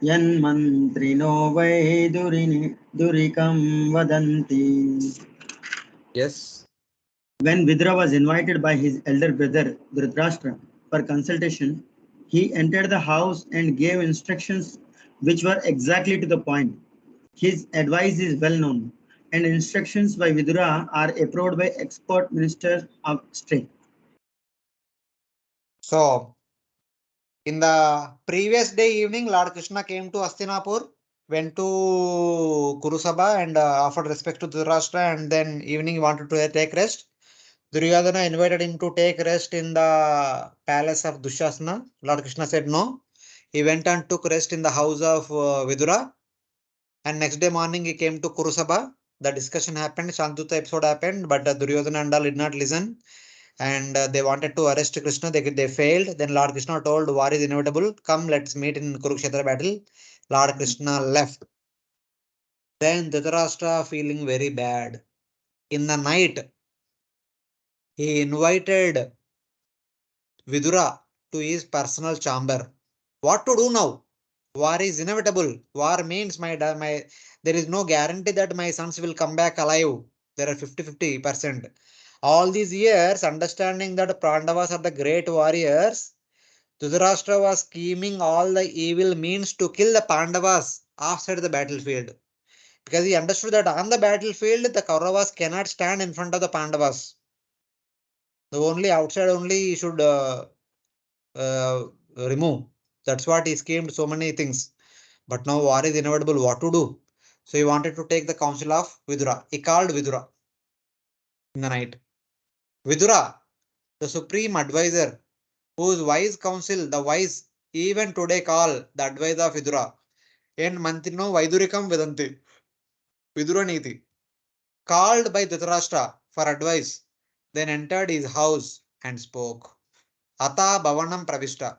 Yanmantrino vaidurikam vadanti. Yes. When Vidura was invited by his elder brother Dhritarashtra for consultation, he entered the house and gave instructions which were exactly to the point. His advice is well known, and instructions by Vidura are approved by expert ministers of state. So, in the previous day evening, Lord Krishna came to Hastinapur, went to Kurusabha and offered respect to Dhritarashtra, and then evening he wanted to take rest. Duryodhana invited him to take rest in the palace of Dushasana. Lord Krishna said no. He went and took rest in the house of Vidura. And next day morning he came to Kurusabha. The discussion happened, Shantuta episode happened, but Duryodhana and all did not listen. And they wanted to arrest Krishna. They failed. Then Lord Krishna told, war is inevitable. Come, let's meet in Kurukshetra battle. Lord Krishna left. Then Dhritarashtra feeling very bad. In the night, he invited Vidura to his personal chamber. What to do now? War is inevitable. War means there is no guarantee that my sons will come back alive. There are 50-50%. All these years, understanding that Pandavas are the great warriors, Dhritarashtra was scheming all the evil means to kill the Pandavas outside the battlefield. Because he understood that on the battlefield, the Kauravas cannot stand in front of the Pandavas. The only outside only he should remove. That's what he schemed so many things. But now war is inevitable. What to do? So he wanted to take the counsel of Vidura. He called Vidura in the night. Vidura, the supreme advisor, whose wise counsel the wise even today call the advice of Vidura. En mantrino Vaidurikam Vedanti. Vidura Niti. Called by Dhritarashtra for advice, then entered his house and spoke. Ata Bhavanam Pravishta.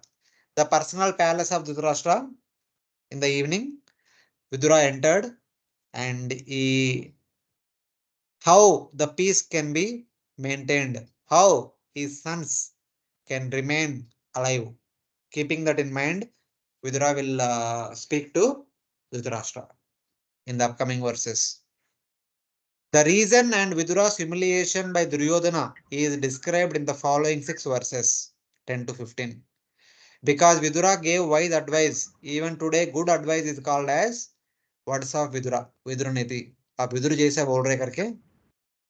The personal palace of Dhritarashtra. In the evening, Vidura entered and how the peace can be maintained, how his sons can remain alive. Keeping that in mind, Vidura will speak to Dhritarashtra in the upcoming verses. The reason and Vidura's humiliation by Duryodhana is described in the following 6 verses, 10 to 15. Because Vidura gave wise advice, even today good advice is called as words of Vidura, Viduraniti. आप विदुर जैसा बोल रहे करके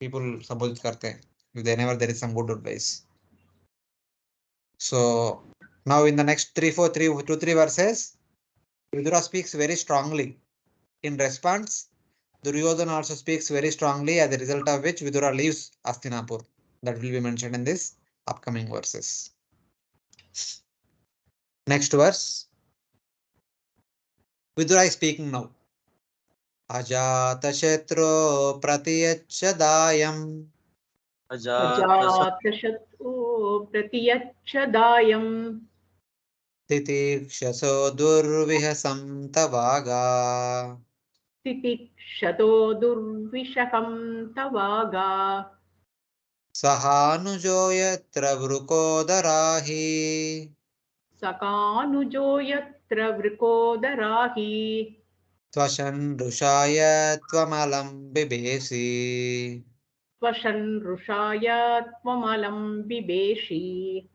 people संबोधित करते हैं whenever there is some good advice. So now in the next 3 verses, Vidura speaks very strongly. In response, Duryodhana also speaks very strongly, as a result of which Vidura leaves Hastinapur. That will be mentioned in this upcoming verses. Next verse. Vidura is speaking now. Ajatashatru pratiyachadayam. Ajatashatru pratiyachadayam. Titikshaso durvihasam tavaga. Titikshato durvishakam tavaga. Sahanujo yatra vrukodarahi. Sakanujo yatra vrikodarahi. Tvashan rushaya tvamalam bibesi. Tvashan rushaya tvamalam bibeshi.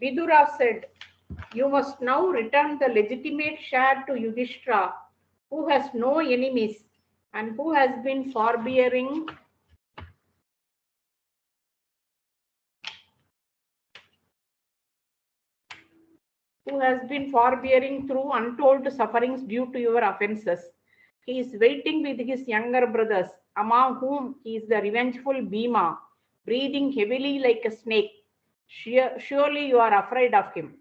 Vidura said, "You must now return the legitimate share to Yudhishthira, who has no enemies and who has been forbearing through untold sufferings due to your offenses. He is waiting with his younger brothers, among whom he is the revengeful Bhima, breathing heavily like a snake. Surely you are afraid of him."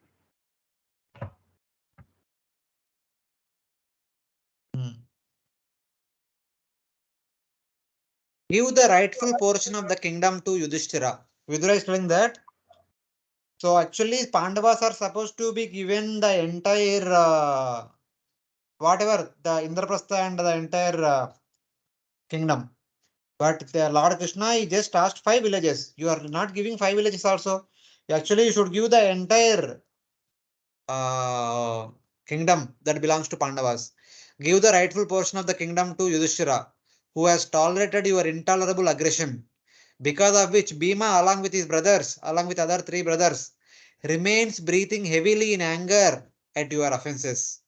Give the rightful portion of the kingdom to Yudhishthira. Vidura is telling that. So actually, Pandavas are supposed to be given the entire, whatever, the Indraprastha and the entire kingdom. But the Lord Krishna, he just asked 5 villages. You are not giving 5 villages also. Actually, you should give the entire kingdom that belongs to Pandavas. Give the rightful portion of the kingdom to Yudhishthira, who has tolerated your intolerable aggression, because of which Bhima, along with his brothers, along with other 3 brothers, remains breathing heavily in anger at your offenses.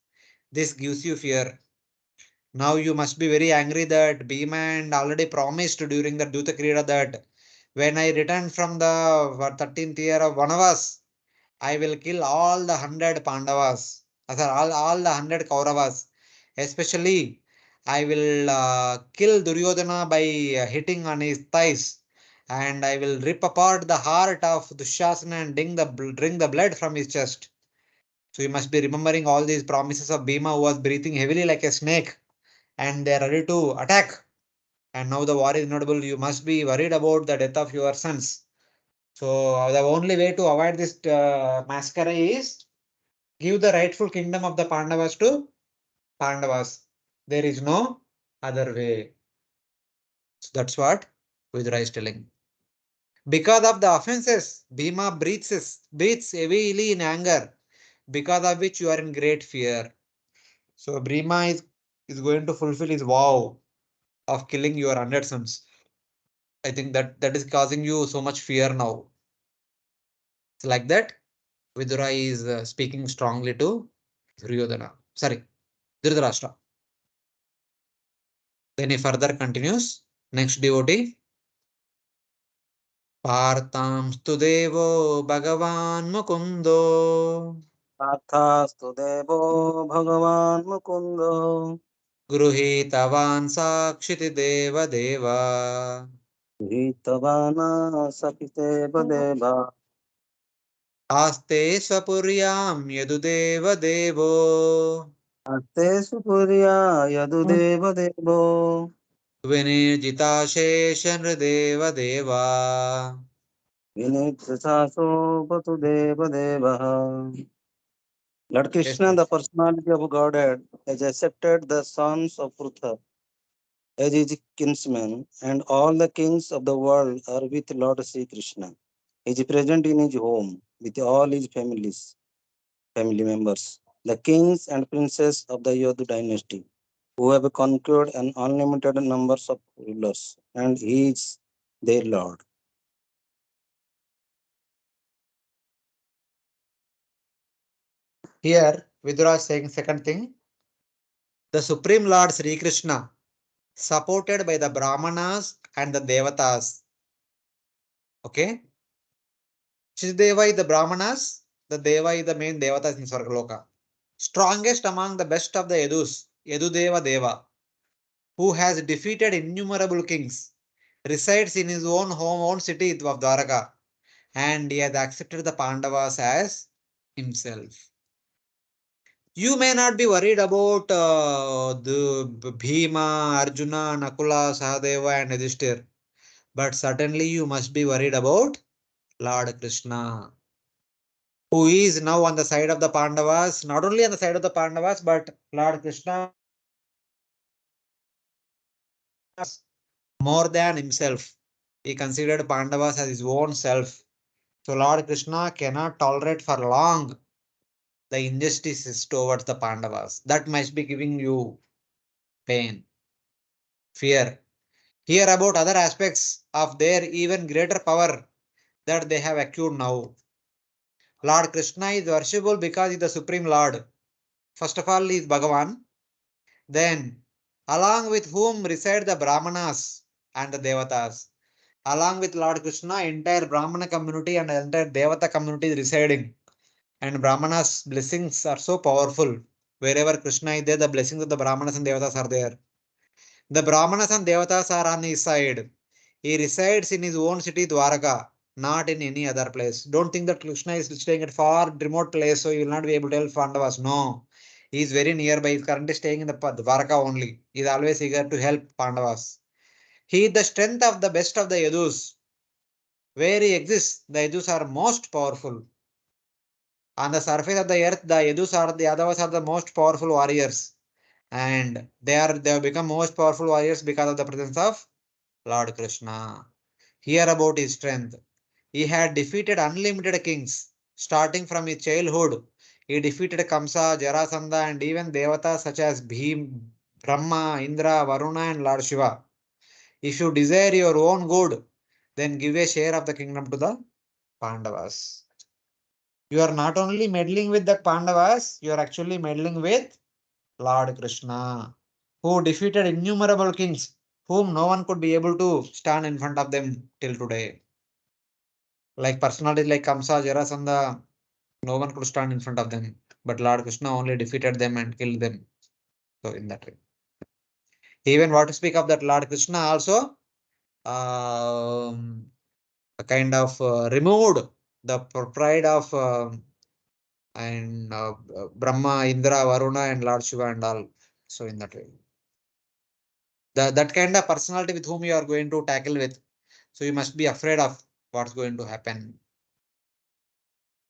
This gives you fear. Now you must be very angry that Bhima and already promised during the Dutta Krida that when I return from the 13th year of Vanavas, I will kill all the 100 Pandavas, all the 100 Kauravas. Especially, I will kill Duryodhana by hitting on his thighs, and I will rip apart the heart of Dushasana and drink the blood from his chest. So you must be remembering all these promises of Bhima, who was breathing heavily like a snake, and they are ready to attack. And now the war is inevitable. You must be worried about the death of your sons. So the only way to avoid this massacre is give the rightful kingdom of the Pandavas to Pandavas. There is no other way. So that's what Vidura is telling. Because of the offenses, Bhima breathes heavily in anger, because of which you are in great fear. So Bhima is going to fulfill his vow of killing your 100 sons. I think that is causing you so much fear now. It's like that. Vidura is speaking strongly to Dhritarashtra. Then he further continues. Next devotee. Partam stu devo Bhagavan Mukundo अथास्तु देवो भगवान् मुकुन्दो गृहीतवान् साक्षिति देवदेव गृहीतवान् सखिते देव आस्ते स्वपुर्यां यदुदेवदेवो अस्ते सुपुर्या यदुदेव देवो विनिर्जिताशेष नृदेवदेवा विनिर्जसासोपतु देवदेवः. Lord Krishna, the personality of Godhead, has accepted the sons of Prutha as his kinsmen, and all the kings of the world are with Lord Sri Krishna. He is present in his home with all his family members, the kings and princes of the Yadu dynasty, who have conquered an unlimited number of rulers, and he is their Lord. Here, Vidura is saying second thing. The Supreme Lord Sri Krishna, supported by the Brahmanas and the Devatas. Okay? Chideva is the Brahmanas, the Deva is the main Devatas in Svargaloka. Strongest among the best of the Yadus, Yadudeva Deva, who has defeated innumerable kings, resides in his own home, own city of Dwaraka, and he has accepted the Pandavas as himself. You may not be worried about the Bhima, Arjuna, Nakula, Sahadeva and Yudhishthir, but certainly you must be worried about Lord Krishna, who is now on the side of the Pandavas, not only on the side of the Pandavas, but Lord Krishna more than himself. He considered Pandavas as his own self. So Lord Krishna cannot tolerate for long the injustices towards the Pandavas. That must be giving you pain, fear. Hear about other aspects of their even greater power that they have acquired now. Lord Krishna is worshipable because he is the Supreme Lord. First of all, he is Bhagavan. Then, along with whom reside the Brahmanas and the Devatas. Along with Lord Krishna, entire Brahmana community and entire Devata community is residing. And Brahmanas' blessings are so powerful. Wherever Krishna is there, the blessings of the Brahmanas and Devatas are there. The Brahmanas and Devatas are on his side. He resides in his own city, Dwaraka, not in any other place. Don't think that Krishna is staying at far remote place, so you will not be able to help Pandavas. No. He is very nearby. He is currently staying in the Dwaraka only. He is always eager to help Pandavas. He is the strength of the best of the Yadus. Where he exists, the Yadus are most powerful. On the surface of the earth, the Yadus are the Yadavas are the most powerful warriors. And they have become most powerful warriors because of the presence of Lord Krishna. Hear about his strength. He had defeated unlimited kings. Starting from his childhood, he defeated Kamsa, Jarasandha, and even Devatas such as Bhim, Brahma, Indra, Varuna, and Lord Shiva. If you desire your own good, then give a share of the kingdom to the Pandavas. You are not only meddling with the Pandavas, you are actually meddling with Lord Krishna, who defeated innumerable kings, whom no one could be able to stand in front of them till today. Like personalities like Kamsa, Jarasandha, no one could stand in front of them, but Lord Krishna only defeated them and killed them. So in that way. Even what to speak of that Lord Krishna also a kind of removed the pride of Brahma, Indra, Varuna, and Lord Shiva and all. So in that way. That kind of personality with whom you are going to tackle with. So you must be afraid of what's going to happen.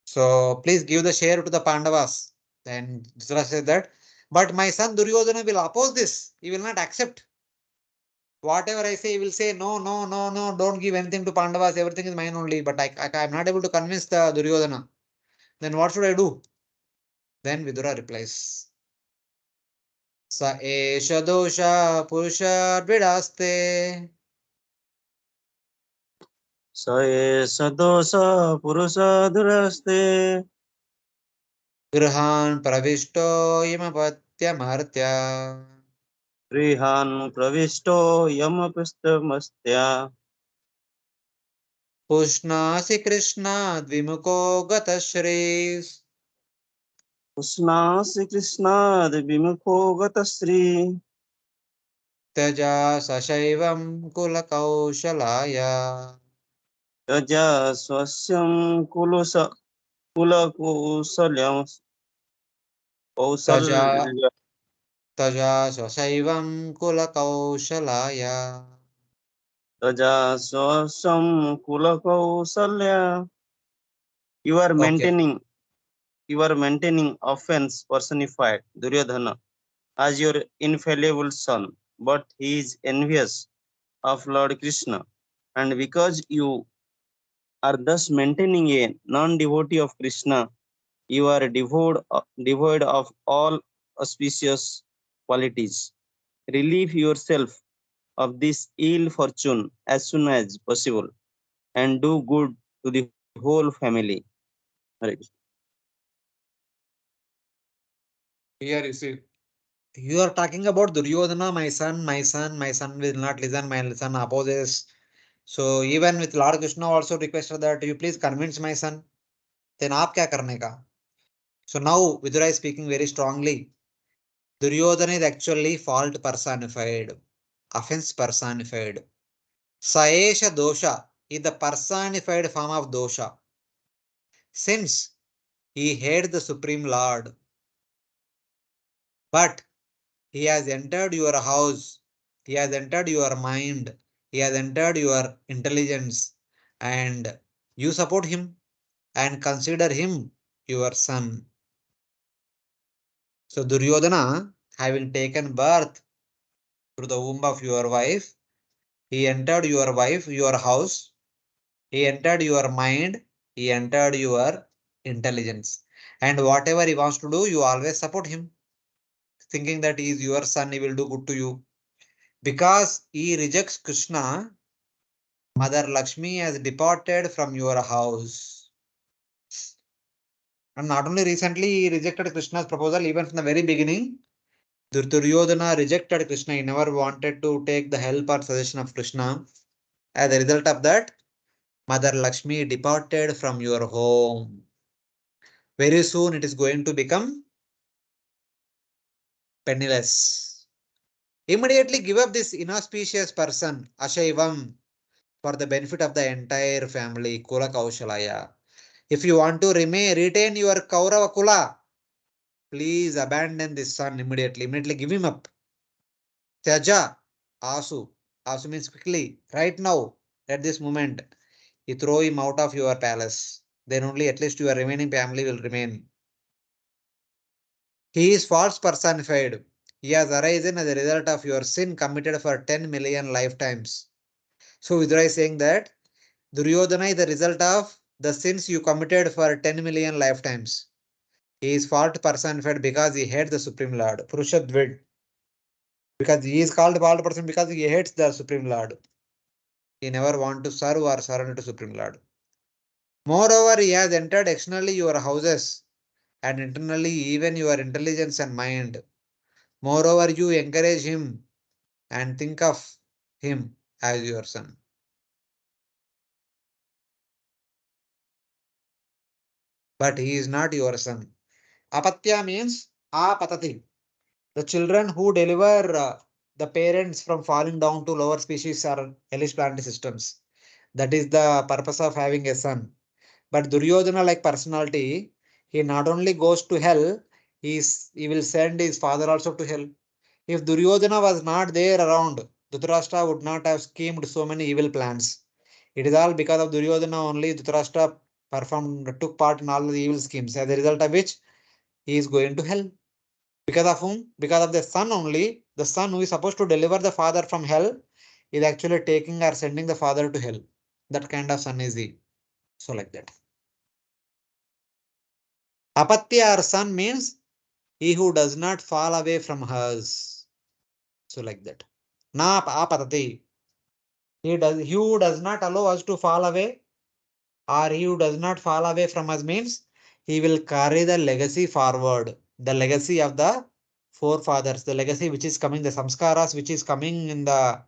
So please give the share to the Pandavas. Then Dhritarashtra said that, but my son Duryodhana will oppose this. He will not accept. Whatever I say, he will say, no, no, no, no, don't give anything to Pandavas. Everything is mine only. But I am not able to convince the Duryodhana. Then what should I do? Then Vidura replies, Sa esha dosha purusha dvidaste. स एष दोष पुरुष दुरस्ते Grihan pravishto imapatyamartya. गृहान् प्रविष्टो यमपृष्ठमस्त्या Pushnasi Krishna dvimuko gatashris. कृष्णासि कृष्णाद् विमुखो गतश्री त्यजा सशैवं कुलकौशलाय त्यजा स्वस्यं कुलकौशल्यं त्यजा कौशल्य त्यजा स्वशैवं कुलकौशलाय त्यजा स्वस्यं कुलकौशल्य. You are Okay. maintaining offense personified, Duryodhana, as your infallible son, but he is envious of Lord Krishna, and because you are thus maintaining a non-devotee of Krishna, you are devoid of all auspicious qualities. Relieve yourself of this ill fortune as soon as possible, and do good to the whole family. Hare Krishna. Here you see, you are talking about Duryodhana, my son, my son, my son will not listen, my son opposes. So even with Lord Krishna also requested that you please convince my son. Then आप क्या करने का? So now Vidura is speaking very strongly. Duryodhana is actually fault personified, offense personified. Saesha dosha is the personified form of dosha. Since he hated the Supreme Lord, but he has entered your house, he has entered your mind, he has entered your intelligence, and you support him and consider him your son. So Duryodhana, having taken birth through the womb of your wife, he entered your wife, your house, he entered your mind, he entered your intelligence. And whatever he wants to do, you always support him, thinking that he is your son, he will do good to you. Because he rejects Krishna, Mother Lakshmi has departed from your house. And not only recently he rejected Krishna's proposal, even from the very beginning, Duryodhana rejected Krishna. He never wanted to take the help or suggestion of Krishna. As a result of that, Mother Lakshmi departed from your home. Very soon it is going to become penniless. Immediately give up this inauspicious person, Ashaivam, for the benefit of the entire family, Kula Kaushalaya. If you want to retain your Kaurava Kula, please abandon this son immediately. Immediately give him up. Tyaja, Asu. Asu means quickly, right now, at this moment. You throw him out of your palace. Then only at least your remaining family will remain. He is false personified. He has arisen as a result of your sin committed for 10 million lifetimes. So Vidura is saying that Duryodhana is the result of the sins you committed for 10 million lifetimes. He is false personified because he hates the Supreme Lord. Purushadvid. Because he is called false person because he hates the Supreme Lord. He never want to serve or surrender to Supreme Lord. Moreover, he has entered externally your houses and internally even your intelligence and mind. Moreover, you encourage him and think of him as your son. But he is not your son. Apatya means apatati. The children who deliver the parents from falling down to lower species or hellish planetary systems. That is the purpose of having a son. But Duryodhana, like personality, he not only goes to hell, he will send his father also to hell. If Duryodhana was not there around, Dhritarashtra would not have schemed so many evil plans. It is all because of Duryodhana only Dhritarashtra took part in all the evil schemes, as a result of which he is going to hell. Because of whom? Because of the son only. The son who is supposed to deliver the father from hell is actually taking or sending the father to hell. That kind of son is he. So like that. Apatya or son means he who does not fall away from hers. So like that. Na apatati. He who does not allow us to fall away, or he who does not fall away from us means he will carry the legacy forward. The legacy of the forefathers, the legacy which is coming, the samskaras which is coming in the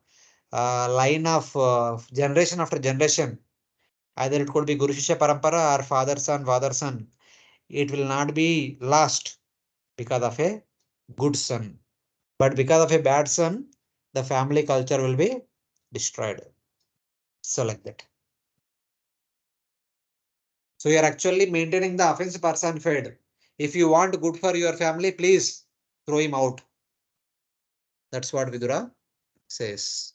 line of generation after generation. Either it could be Guru Shishya Parampara or father son, father son. it will not be lost because of a good son. But because of a bad son, the family culture will be destroyed. So like that. So you are actually maintaining the offense personified. If you want good for your family, please throw him out. That's what Vidura says.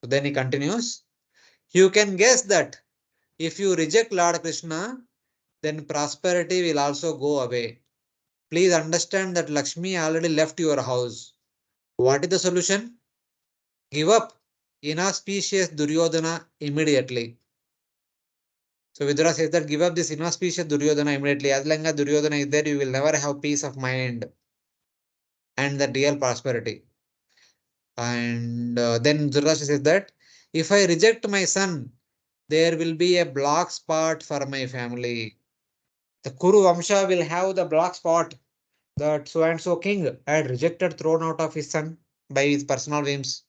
So then he continues. You can guess that if you reject Lord Krishna, then prosperity will also go away. Please understand that Lakshmi already left your house. What is the solution? Give up inauspicious Duryodhana immediately. So Vidura says that give up this inauspicious Duryodhana immediately. As long as Duryodhana is there, you will never have peace of mind and the real prosperity. And then Dhritarashtra says that if I reject my son, there will be a black spot for my family. The Kuru Vamsha will have the black spot that so and so king had rejected, thrown out of his son by his personal whims.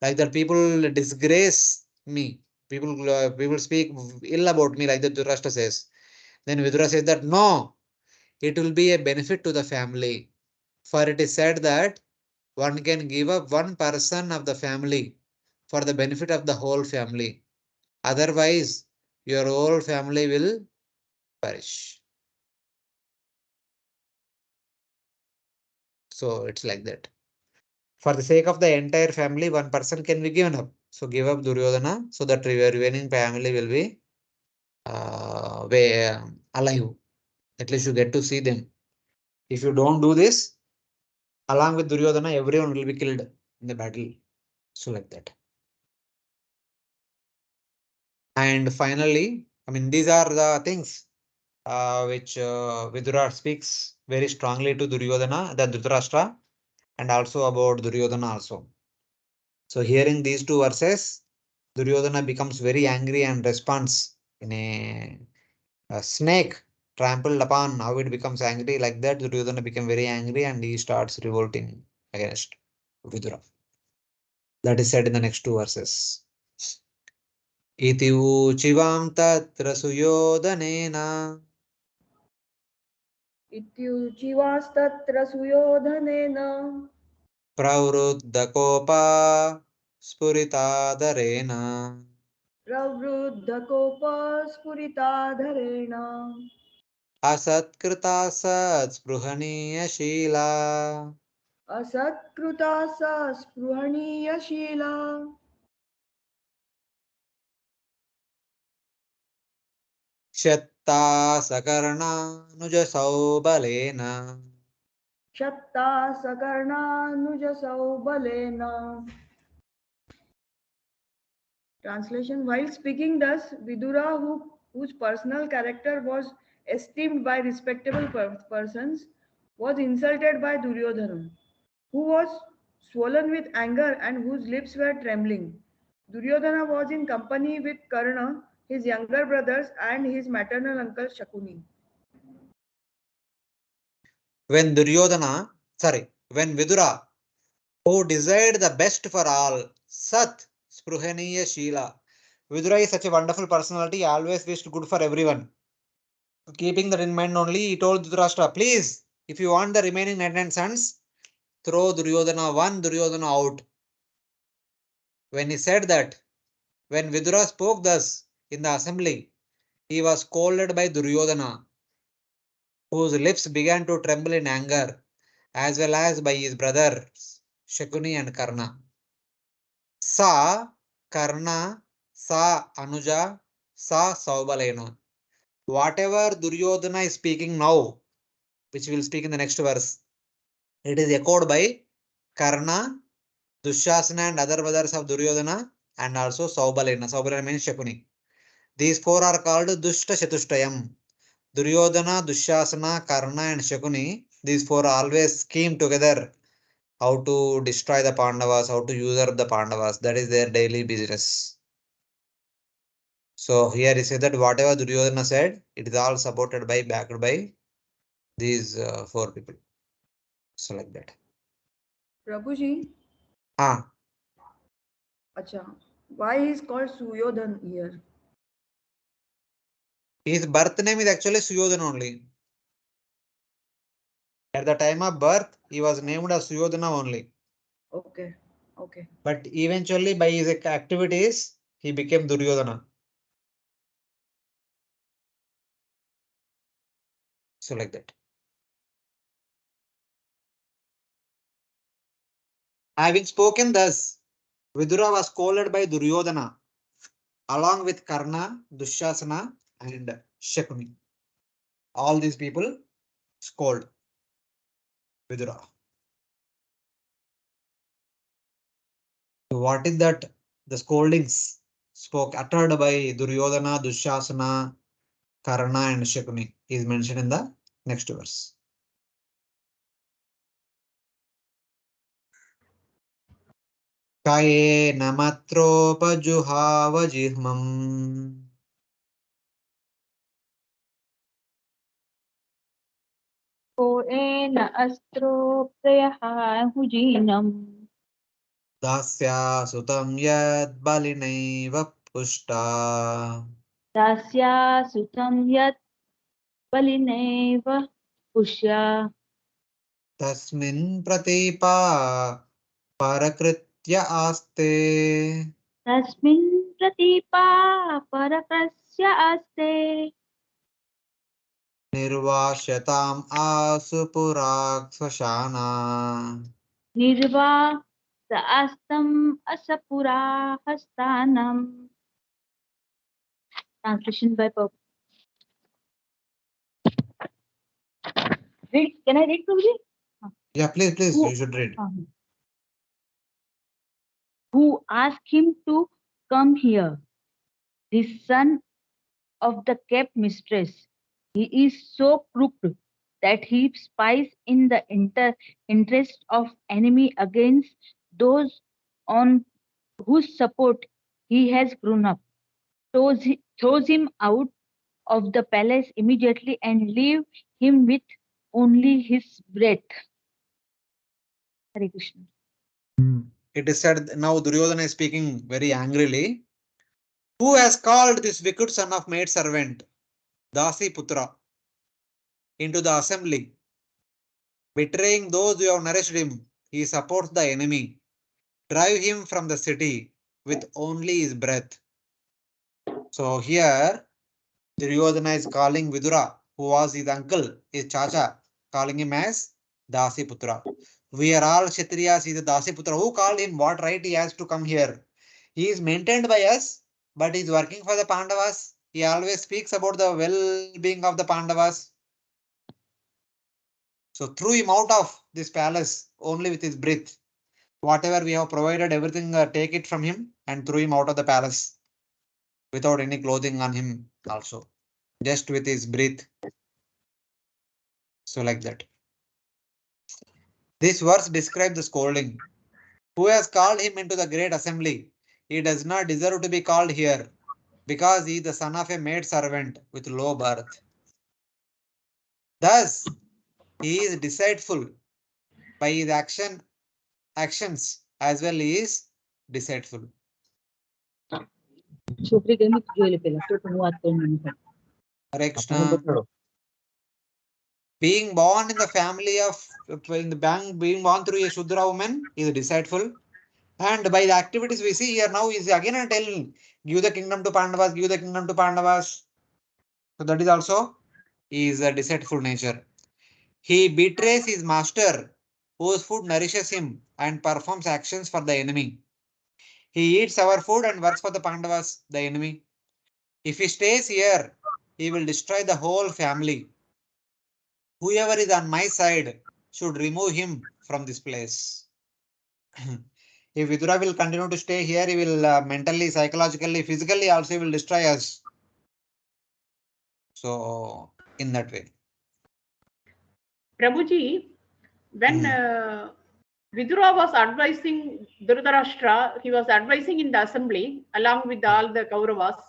Like that, people disgrace me. People speak ill about me, like that Dhritarashtra says. Then Vidura says that no, it will be a benefit to the family. For it is said that one can give up one person of the family for the benefit of the whole family. Otherwise, your whole family will perish. So it's like that. For the sake of the entire family, one person can be given up. So give up Duryodhana so that your remaining family will be alive. At least you get to see them. If you don't do this, along with Duryodhana, everyone will be killed in the battle. So like that. And finally, I mean, these are the things which Vidura speaks very strongly to Duryodhana, the Dhritarashtra, and also about Duryodhana also. So hearing these two verses, Duryodhana becomes very angry and responds in a snake trampled upon, how it becomes angry like that. Duryodhana became very angry and he starts revolting against Vidura. That is said in the next two verses. Iti uchivam tatra suyodhanena इत्युचिवास्तत्र सुयोधनेन प्रवृद्धकोपा स्फुरितादरेण प्रवृद्धकोपस्फुरिताधरेण असत्कृता सत्स्पृहणीयशीला असत्कृता स स्पृहणीयशीला क्षत्ता सकर्णानुजसौबलेन क्षत्ता सकर्णानुजसौ बलेन. Translation: while speaking thus, Vidura, whose personal character was esteemed by respectable persons, was insulted by Duryodhana, who was swollen with anger and whose lips were trembling. Duryodhana was in company with Karna, his younger brothers, and his maternal uncle Shakuni. When Vidura, who desired the best for all, Sat Spruhaniya Sheela. Vidura is such a wonderful personality, always wished good for everyone. Keeping that in mind only, he told Dhritarashtra, please, if you want the remaining 99 sons, throw Duryodhana out. When he said that, when Vidura spoke thus in the assembly, he was scolded by Duryodhana, whose lips began to tremble in anger, as well as by his brothers Shakuni and Karna. Sa Karna, Sa Anuja, Sa Saubalena. Whatever Duryodhana is speaking now, which we will speak in the next verse, it is echoed by Karna, Dushasana and other brothers of Duryodhana, and also Saubalena. Saubalena means Shakuni. These four are called Dushta Chatushtayam. Duryodhana, Dushasana, Karna and Shakuni, these four always scheme together how to destroy the Pandavas, how to usurp the Pandavas. That is their daily business. So here he said that whatever Duryodhana said, it is all supported by, backed by these four people. So like that. Prabhuji? Acha. Why he is called Suyodhan here? His birth name is actually Suyodhana only. At the time of birth, he was named as Suyodhana only. Okay. Okay. But eventually, by his activities, he became Duryodhana. So like that. Having spoken thus, Vidura was scolded by Duryodhana along with Karna, Dushasana, and Shakuni. All these people scold Vidura. So what is that? The scoldings uttered by Duryodhana, Dushasana, Karna, and Shakuni is mentioned in the next verse. Kaye namatropajuhava jihmam. Koena astro prayahujinam. Dasya sutam yad balinaiva pushta. Dasya sutam yat balineva pushya. Tasmin pratipa parakritya aste. Tasmin pratipa parakrasya aste. Nirvasyatam asupuraksashana. Nirva astam asapura hastanam. Translation by Pope. Read. Can I read, Prabhuji? Yeah, please, you should read. Who asked him to come here? The son of the kept mistress. He is so crooked that he spies in the interest of enemy against those on whose support he has grown up. Throws him out of the palace immediately and leave him with only his breath. Hare Krishna. It is said now Duryodhana is speaking very angrily. Who has called this wicked son of maid servant, Dasi Putra, into the assembly? Betraying those who have nourished him, he supports the enemy. Drive him from the city with only his breath. So here, Duryodhana is calling Vidura, who was his uncle, his chacha, calling him as Dasi Putra. We are all Kshatriyas, he is a Dasi Putra. Who called him? What right he has to come here? He is maintained by us, but he is working for the Pandavas. He always speaks about the well-being of the Pandavas. So threw him out of this palace only with his breath. Whatever we have provided, everything take it from him and threw him out of the palace without any clothing on him also, just with his breath. So like that. This verse describes the scolding. Who has called him into the great assembly? He does not deserve to be called here because he is the son of a maid servant with low birth. Thus, he is deceitful by his actions as well as deceitful. Hare Krishna. Being born in the family of being born through a Shudra woman is deceitful. And by the activities we see here now is again and telling, give the kingdom to Pandavas, give the kingdom to Pandavas. So that is also is a deceitful nature. He betrays his master, whose food nourishes him and performs actions for the enemy. He eats our food and works for the Pandavas, the enemy. If he stays here, he will destroy the whole family. Whoever is on my side should remove him from this place. If Vidura will continue to stay here, he will mentally, psychologically, physically also will destroy us. So, in that way. Prabhuji, when Vidura was advising Dhritarashtra, he was advising in the assembly along with all the Kauravas.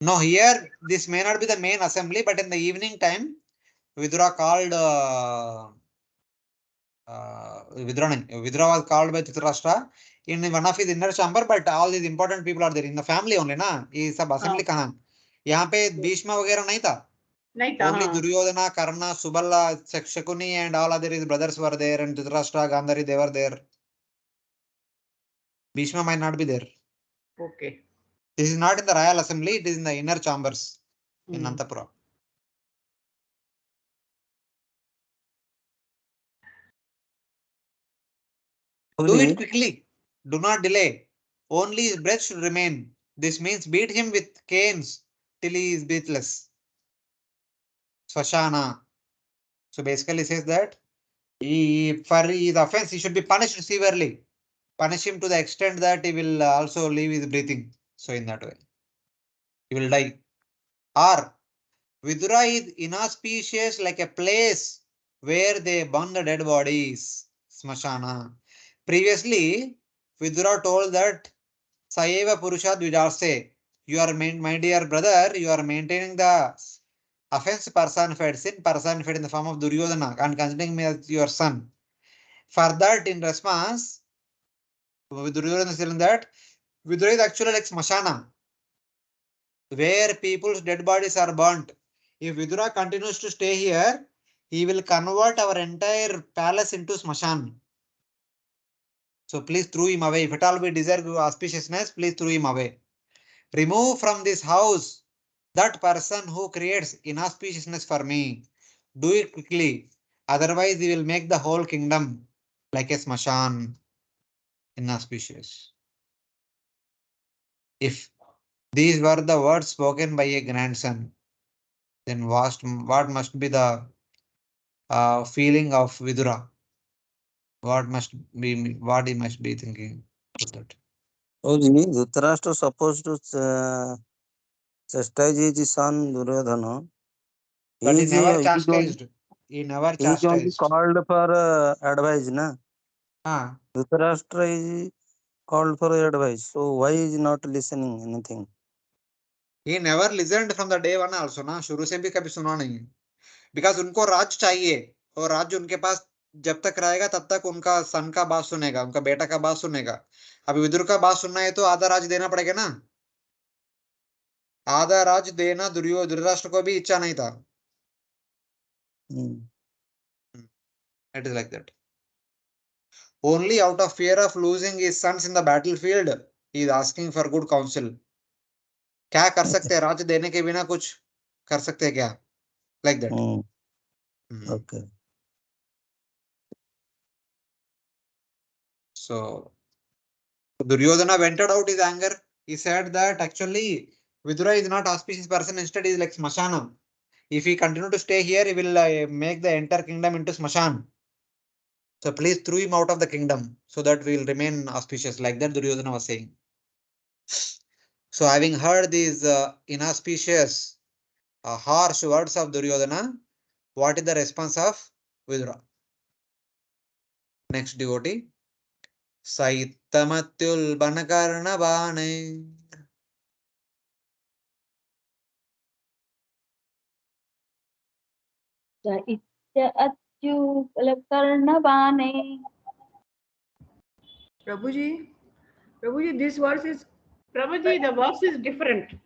No, here this may not be the main assembly, but in the evening time, Vidura called Vidura was called by Dhritarashtra. in one of his inner chamber, but all these important people are there in the family only ना, ये सब assembly कहाँ? यहाँ पे भीष्म वगैरह नहीं था. Only Duryodhana, Karna, Subala, Shakuni and all other his brothers were there, and Dhritarashtra, Gandhari, they were there. Bhishma might not be there. Okay. This is not in the royal assembly, it is in the inner chambers in Antapura. Do it quickly. Do not delay. Only his breath should remain. This means beat him with canes till he is breathless. Swashana. So basically says that for his offense he should be punished severely. Punish him to the extent that he will also leave his breathing. So in that way, he will die. Or Vidura is inauspicious like a place where they burn the dead bodies. Smashana. Previously, Vidura told that Sayeva Purusha Dvijaste. You are my dear brother, you are maintaining the offense personified, sin personified in the form of Duryodhana and considering me as your son. For that, in response, Duryodhana is telling that Vidura is actually like Smashana, where people's dead bodies are burnt. If Vidura continues to stay here, he will convert our entire palace into Smashan. So please throw him away. If at all we desire auspiciousness, please throw him away. Remove from this house that person who creates inauspiciousness for me. Do it quickly. Otherwise, he will make the whole kingdom like a Smashan, inauspicious. If these were the words spoken by a grandson, then what must be the feeling of Vidura? What he must be thinking about that? Oh, Dhritarashtra supposed to chastise his son Duryodhana. But he never chastised. He never chastised. He only called for advice, na? Dhritarashtra is called for advice. So why is he not listening anything? He never listened from the day one also, ना शुरू से भी कभी सुना नहीं. Because उनको राज चाहिए और राज उनके पास जब तक रहेगा तब तक उनका सन का बात सुनेगा, उनका बेटा का बात सुनेगा. अभी विदुर का बात सुनना है तो आधा राज देना पड़ेगा ना. आधा राज देना धृतराष्ट्र को भी इच्छा नहीं था. It is like that. Only out of fear of losing his sons in the battlefield, he is asking for good counsel. क्या कर सकते हैं, राज देने के बिना कुछ कर सकते हैं क्या? Like that. Okay. So Duryodhana vented out his anger. He said that actually Vidura is not auspicious person. Instead, he is like Smashana. If he continue to stay here, he will make the entire kingdom into Smashan. So please throw him out of the kingdom so that we will remain auspicious. Like that, Duryodhana was saying. So having heard these inauspicious, harsh words of Duryodhana, what is the response of Vidura? Next devotee. Saitamatyul Banakarna Bane. Prabhuji, this verse is... Prabhuji, the verse is different.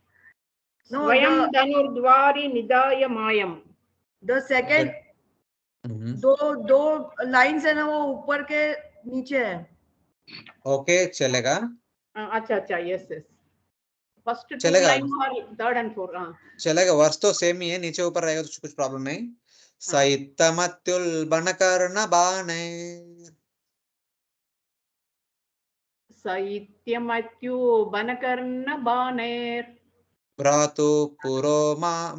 No, Swayam Dhanurdvari Nidaya Mayam. The second दो lines है ना वो ऊपर के नीचे है. Okay चलेगा. अच्छा अच्छा यस यस. फर्स्ट टू चलेगा. लाइन और थर्ड एंड फोर्थ. चलेगा. वर्स तो सेम ही है, नीचे ऊपर रहेगा तो कुछ प्रॉब्लम नहीं. सैतमत्युल बनकर्ण बाणे. सैत्यमत्यु बनकर्ण बाणेर. भ्रातु पुरो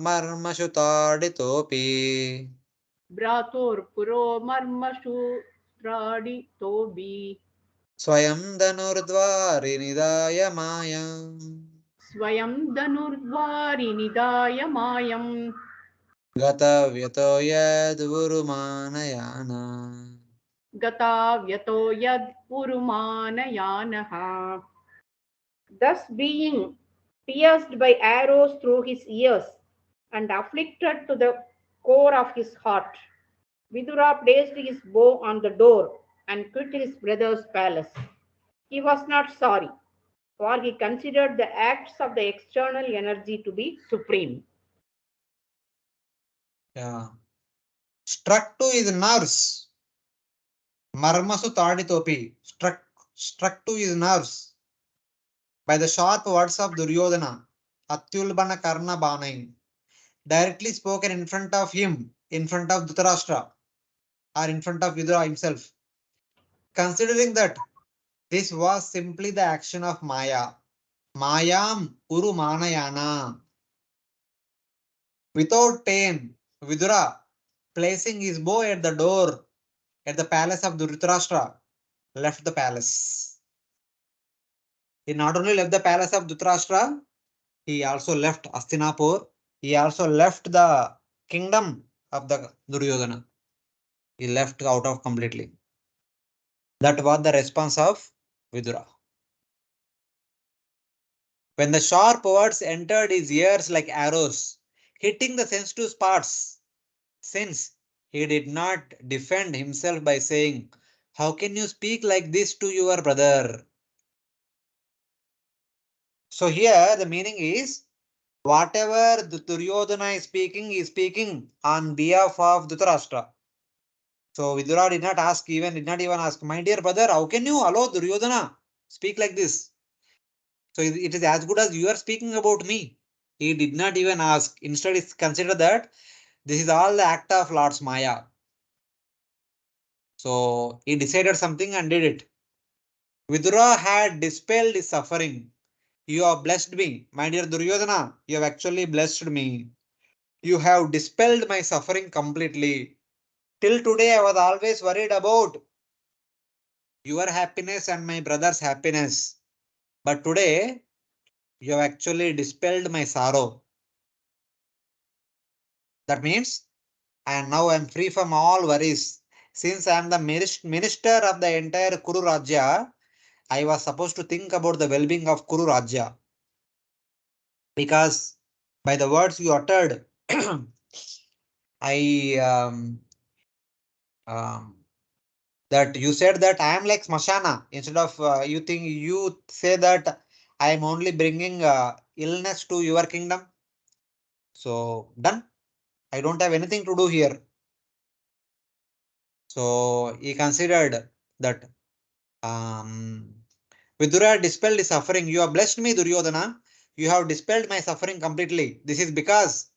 मर्मशुताडितोपि. भ्रातुर्पुरो मर्मशुताडितोपि. स्वयं धनुर्द्वारि निधाय मायम्. स्वयं धनुर्द्वारि निधाय मायम्. गतव्यतो यद्गुरुमानयान. गतव्यतो यद्गुरुमानयानः. Thus being pierced by arrows through his ears and afflicted to the core of his heart, Vidura placed his bow on the door and quit his brother's palace. he was not sorry, for he considered the acts of the external energy to be supreme. Yeah. Struck to his nerves. Marmasu Taditopi. Struck to his nerves by the sharp words of Duryodhana. Atyulbana Karna Banain. Directly spoken in front of him, in front of Dhritarashtra, or in front of Vidura himself. Considering that this was simply the action of Maya. Mayam Uru Manayana. Without pain, Vidura, placing his bow at the door at the palace of Dhritarashtra, left the palace. He not only left the palace of Dhritarashtra, he also left Hastinapur. He also left the kingdom of the Duryodhana. He left out of completely. That was the response of Vidura. When the sharp words entered his ears like arrows, hitting the sensitive spots, since he did not defend himself by saying, "How can you speak like this to your brother?" So here the meaning is, whatever the Duryodhana is speaking on behalf of Dhritarashtra. So Vidura did not even ask, "My dear brother, how can you allow Duryodhana speak like this? So it is as good as you are speaking about me." He did not even ask. Instead, it's considered that this is all the act of Lord's Maya. So he decided something and did it. Vidura had dispelled his suffering. "You have blessed me, my dear Duryodhana. You have actually blessed me. You have dispelled my suffering completely. Till today, I was always worried about your happiness and my brother's happiness. But today, you have actually dispelled my sorrow. That means, and now I am free from all worries. Since I am the minister of the entire Kuru Rajya, I was supposed to think about the well-being of Kuru Rajya. Because by the words you uttered, that you said that I am like Smashana. Instead of you say that I am only bringing illness to your kingdom. So done. I don't have anything to do here. So he considered that Vidura dispelled his suffering. You have blessed me, Duryodhana. You have dispelled my suffering completely. This is because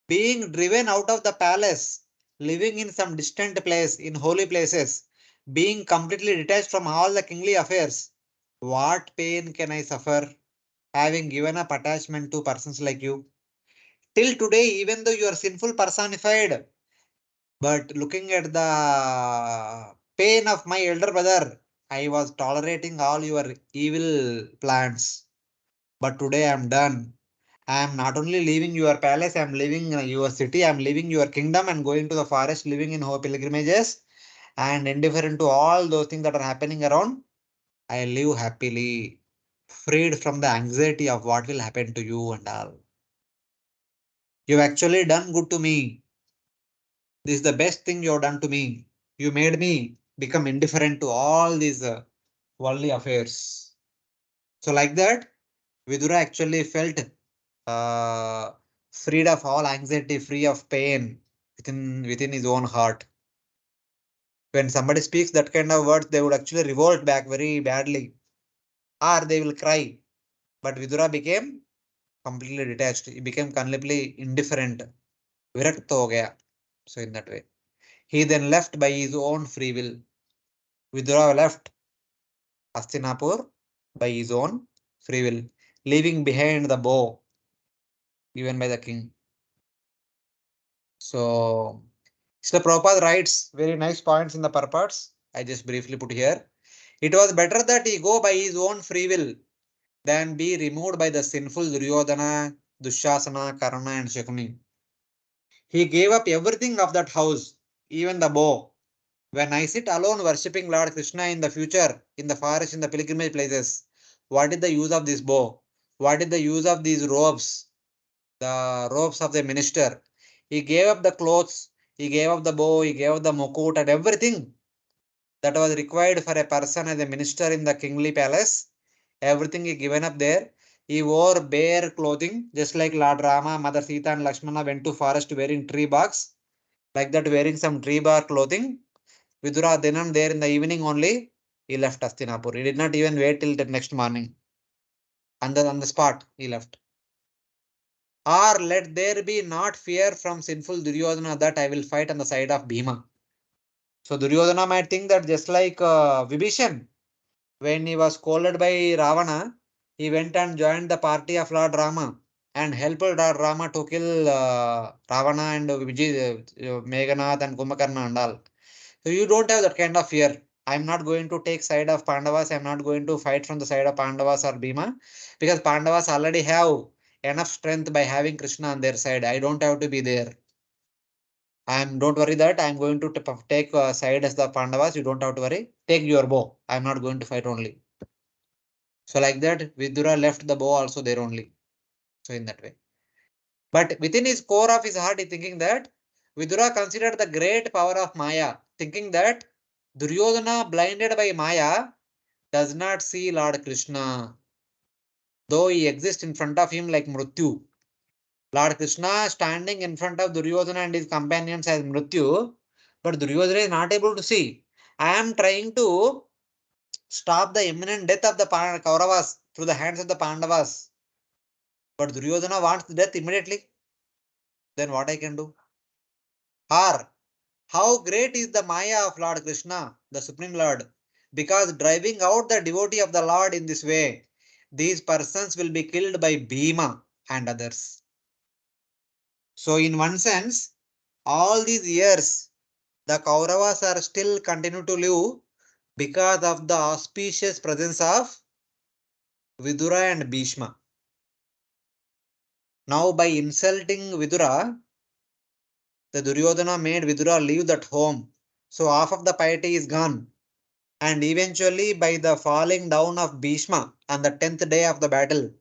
being driven out of the palace, living in some distant place, in holy places, being completely detached from all the kingly affairs, what pain can I suffer having given up attachment to persons like you? Till today, even though you are sinful personified, but looking at the pain of my elder brother, I was tolerating all your evil plans. But today I am done. I am not only leaving your palace, I am leaving your city, I am leaving your kingdom and going to the forest, living in hope pilgrimages and indifferent to all those things that are happening around. I live happily, freed from the anxiety of what will happen to you and all. You've actually done good to me. This is the best thing you have done to me. You made me become indifferent to all these worldly affairs. So like that, Vidura actually felt freed of all anxiety, free of pain within his own heart. When somebody speaks that kind of words, they would actually revolt back very badly, or they will cry. But Vidura became completely detached. He became completely indifferent. Virakta ho gaya. So in that way, he then left by his own free will. Vidura left Hastinapur by his own free will, leaving behind the bow given by the king. So Srila Prabhupada writes very nice points in the purports. I just briefly put here. It was better that he go by his own free will than be removed by the sinful Duryodhana, Dushasana, Karna and Shakuni. He gave up everything of that house, even the bow. When I sit alone worshipping Lord Krishna in the future, in the forest, in the pilgrimage places, what is the use of this bow? What is the use of these robes? The robes of the minister. He gave up the clothes, he gave up the bow, he gave up the mukut and everything that was required for a person as a minister in the kingly palace. Everything is given up there. He wore bare clothing, just like Lord Rama, Mother Sita and Lakshmana went to forest wearing tree barks. Like that, wearing some tree bark clothing. Vidura then and there in the evening only, he left Hastinapur. He did not even wait till the next morning. On the spot, he left. Or let there be not fear from sinful Duryodhana that I will fight on the side of Bhima. So Duryodhana might think that just like Vibhishan, when he was scolded by Ravana, he went and joined the party of Lord Rama and helped Lord Rama to kill Ravana and Meghanath and Kumbhakarna and all. So you don't have that kind of fear. I'm not going to take side of Pandavas. I'm not going to fight from the side of Pandavas or Bhima, because Pandavas already have enough strength by having Krishna on their side. I don't have to be there. Don't worry that I'm going to take side as the Pandavas. You don't have to worry. Take your bow. I'm not going to fight only. So like that, Vidura left the bow also there only. So in that way. But within his core of his heart, he thinking that Vidura considered the great power of Maya, thinking that Duryodhana, blinded by Maya, does not see Lord Krishna, though he exists in front of him like Mrityu. Lord Krishna standing in front of Duryodhana and his companions as Mrityu, but Duryodhana is not able to see. I am trying to stop the imminent death of the Kauravas through the hands of the Pandavas. But Duryodhana wants death immediately. Then what I can do? Or how great is the Maya of Lord Krishna, the Supreme Lord, because driving out the devotee of the Lord in this way, these persons will be killed by Bhima and others. So in one sense, all these years, the Kauravas are still continue to live because of the auspicious presence of Vidura and Bhishma. Now by insulting Vidura, the Duryodhana made Vidura leave that home. So half of the piety is gone. And eventually by the falling down of Bhishma on the 10th day of the battle,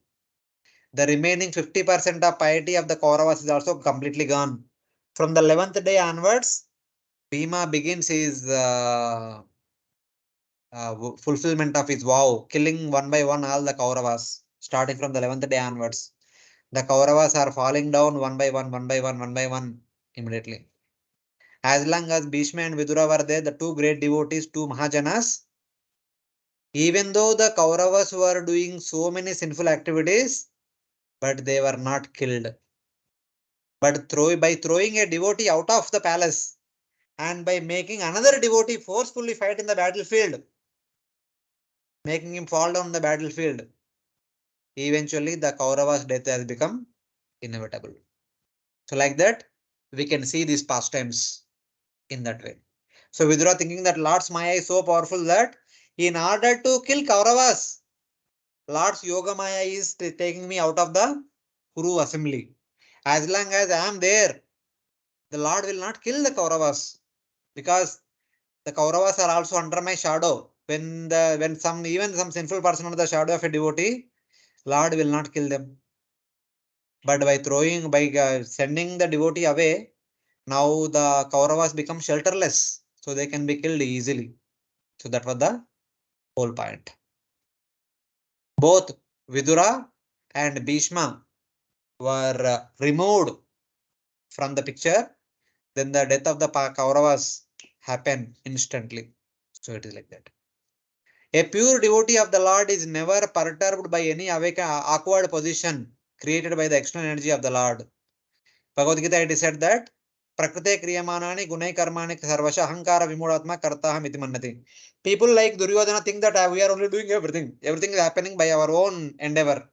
the remaining 50% of piety of the Kauravas is also completely gone. From the 11th day onwards, Bhima begins his fulfillment of his vow, killing one by one all the Kauravas, starting from the 11th day onwards. The Kauravas are falling down one by one immediately. As long as Bhishma and Vidura were there, the two great devotees, two Mahajanas, even though the Kauravas were doing so many sinful activities, but they were not killed. But by throwing a devotee out of the palace and by making another devotee forcefully fight in the battlefield, making him fall down the battlefield, eventually the Kauravas' death has become inevitable. So like that, we can see these pastimes in that way. So Vidura thinking that Lord's Maya is so powerful that in order to kill Kauravas, Lord's Yoga Maya is taking me out of the Kuru assembly. As long as I am there, the Lord will not kill the Kauravas, because the Kauravas are also under my shadow. When even some sinful person under the shadow of a devotee, Lord will not kill them. But by sending the devotee away, now the Kauravas become shelterless, so they can be killed easily. So that was the whole point. Both Vidura and Bhishma were removed from the picture. Then the death of the Kauravas happened instantly. So it is like that. A pure devotee of the Lord is never perturbed by any awkward position created by the external energy of the Lord. Bhagavad Gita, it is said that Prakrite kriyamanani gunai karmani sarvasha ahankara vimudatma kartaham iti mannati. People like Duryodhana think that we are only doing everything. Everything is happening by our own endeavor.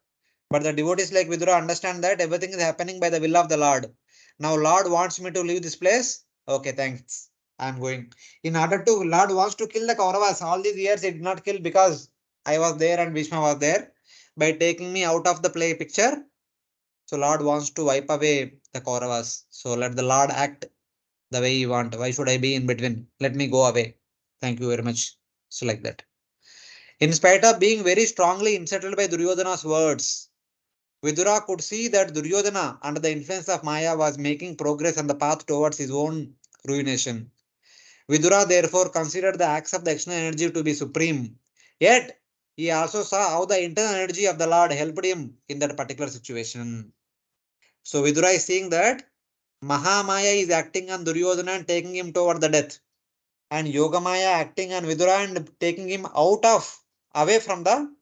But the devotees like Vidura understand that everything is happening by the will of the Lord. Now Lord wants me to leave this place. Okay, thanks. I am going. In order to, Lord wants to kill the Kauravas. All these years he did not kill because I was there and Bhishma was there. By taking me out of the play picture, so Lord wants to wipe away the Kauravas. So let the Lord act the way you want. Why should I be in between? Let me go away. Thank you very much. So like that. In spite of being very strongly unsettled by Duryodhana's words, Vidura could see that Duryodhana, under the influence of Maya, was making progress on the path towards his own ruination. Vidura therefore considered the acts of the external energy to be supreme. Yet, he also saw how the internal energy of the Lord helped him in that particular situation. So Vidura is seeing that Mahamaya is acting on Duryodhana and taking him toward the death. And Yogamaya acting on Vidura and taking him away from the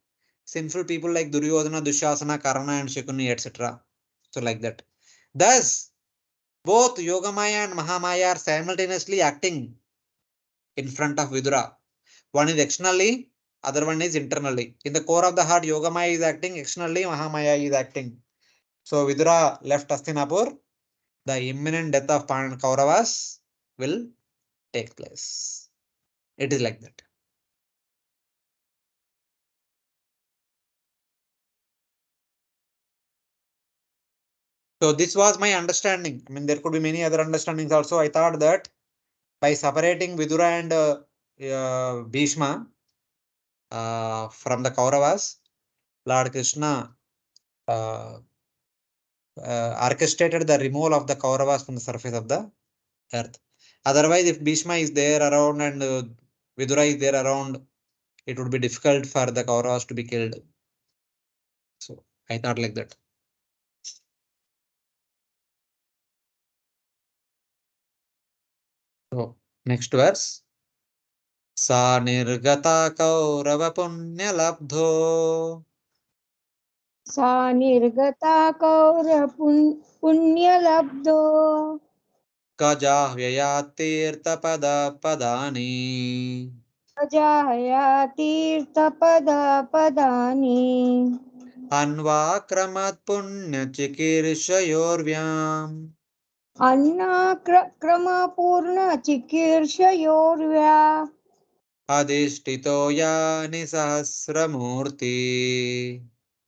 sinful people like Duryodhana, Dushasana, Karna and Shakuni, etc. So like that. Thus, both Yogamaya and Mahamaya are simultaneously acting in front of Vidura. One is externally, other one is internally. In the core of the heart, Yogamaya is acting, externally Mahamaya is acting. So Vidura left Hastinapur. The imminent death of Kauravas will take place. It is like that. So this was my understanding. I mean, there could be many other understandings also. I thought that by separating Vidura and Bhishma from the Kauravas, Lord Krishna orchestrated the removal of the Kauravas from the surface of the earth. Otherwise, if Bhishma is there around and Vidura is there around, it would be difficult for the Kauravas to be killed. So I thought like that. So next verse. Sa nirgata kaurava punya labdho. Sa nirgata kaura punyalabdho. Kajahyaya pada padani. Kajaya tirthapada padani. Anvakramat punya chikirshayorvyam. Anna krama purna chikirshayorvya. Adhishtito yani sahasramurti.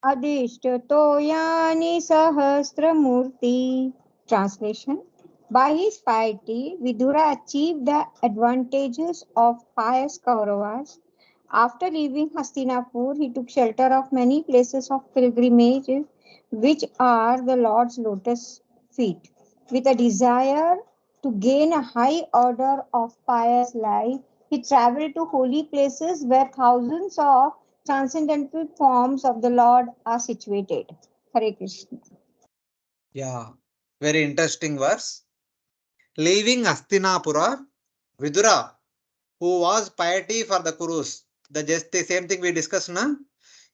Adishtato yani sahasramurti. Translation. By his piety, Vidura achieved the advantages of pious Kauravas. After leaving Hastinapur, he took shelter of many places of pilgrimage, which are the Lord's lotus feet. With a desire to gain a high order of pious life, he traveled to holy places where thousands of transcendental forms of the Lord are situated. Hare Krishna. Yeah, very interesting verse. Leaving Hastinapura, Vidura, who was piety for the Kurus, just the same thing we discussed now.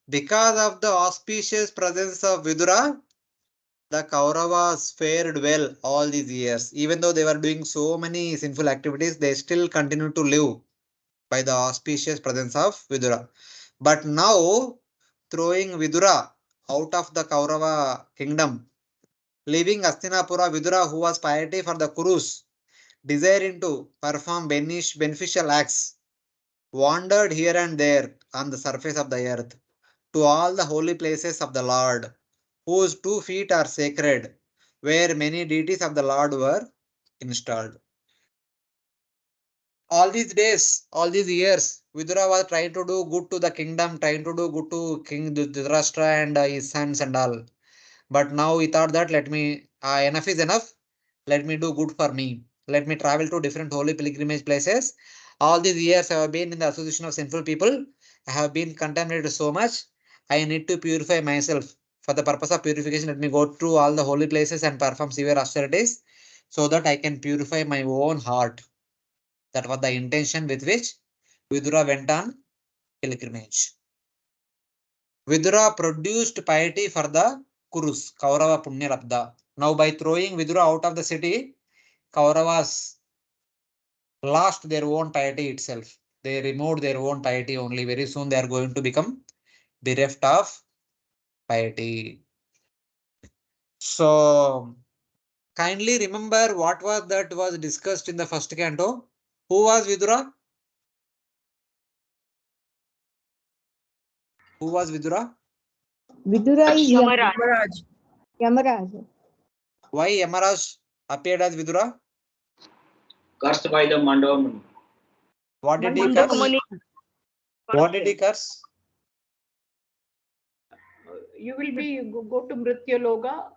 Because of the auspicious presence of Vidura, the Kauravas fared well all these years. Even though they were doing so many sinful activities, they still continued to live by the auspicious presence of Vidura. But now, throwing Vidura out of the Kaurava kingdom, leaving Hastinapura, Vidura, who was piety for the Kurus, desiring to perform beneficial acts, wandered here and there on the surface of the earth to all the holy places of the Lord, whose 2 feet are sacred, where many deities of the Lord were installed. All these days, all these years, Vidura was trying to do good to the kingdom, trying to do good to King Dhritarashtra and his sons and all. But now he thought that enough is enough. Let me do good for me. Let me travel to different holy pilgrimage places. All these years I have been in the association of sinful people. I have been contaminated so much. I need to purify myself. For the purpose of purification, let me go to all the holy places and perform severe austerities so that I can purify my own heart. That was the intention with which Vidura went on pilgrimage. Vidura produced piety for the Kurus, Kaurava Punya Labdha. Now by throwing Vidura out of the city, Kauravas lost their own piety itself. They removed their own piety only. Very soon they are going to become bereft of piety. So kindly remember what was that was discussed in the first canto. Who was Vidura? Who was Vidura? Vidura is Yamaraj. Yamaraj. Why Yamaraj appeared as Vidura? Cursed by the Mandava Muni. What did he Mandava curse? Muni. What did he curse? You will be go to Mritya Loga.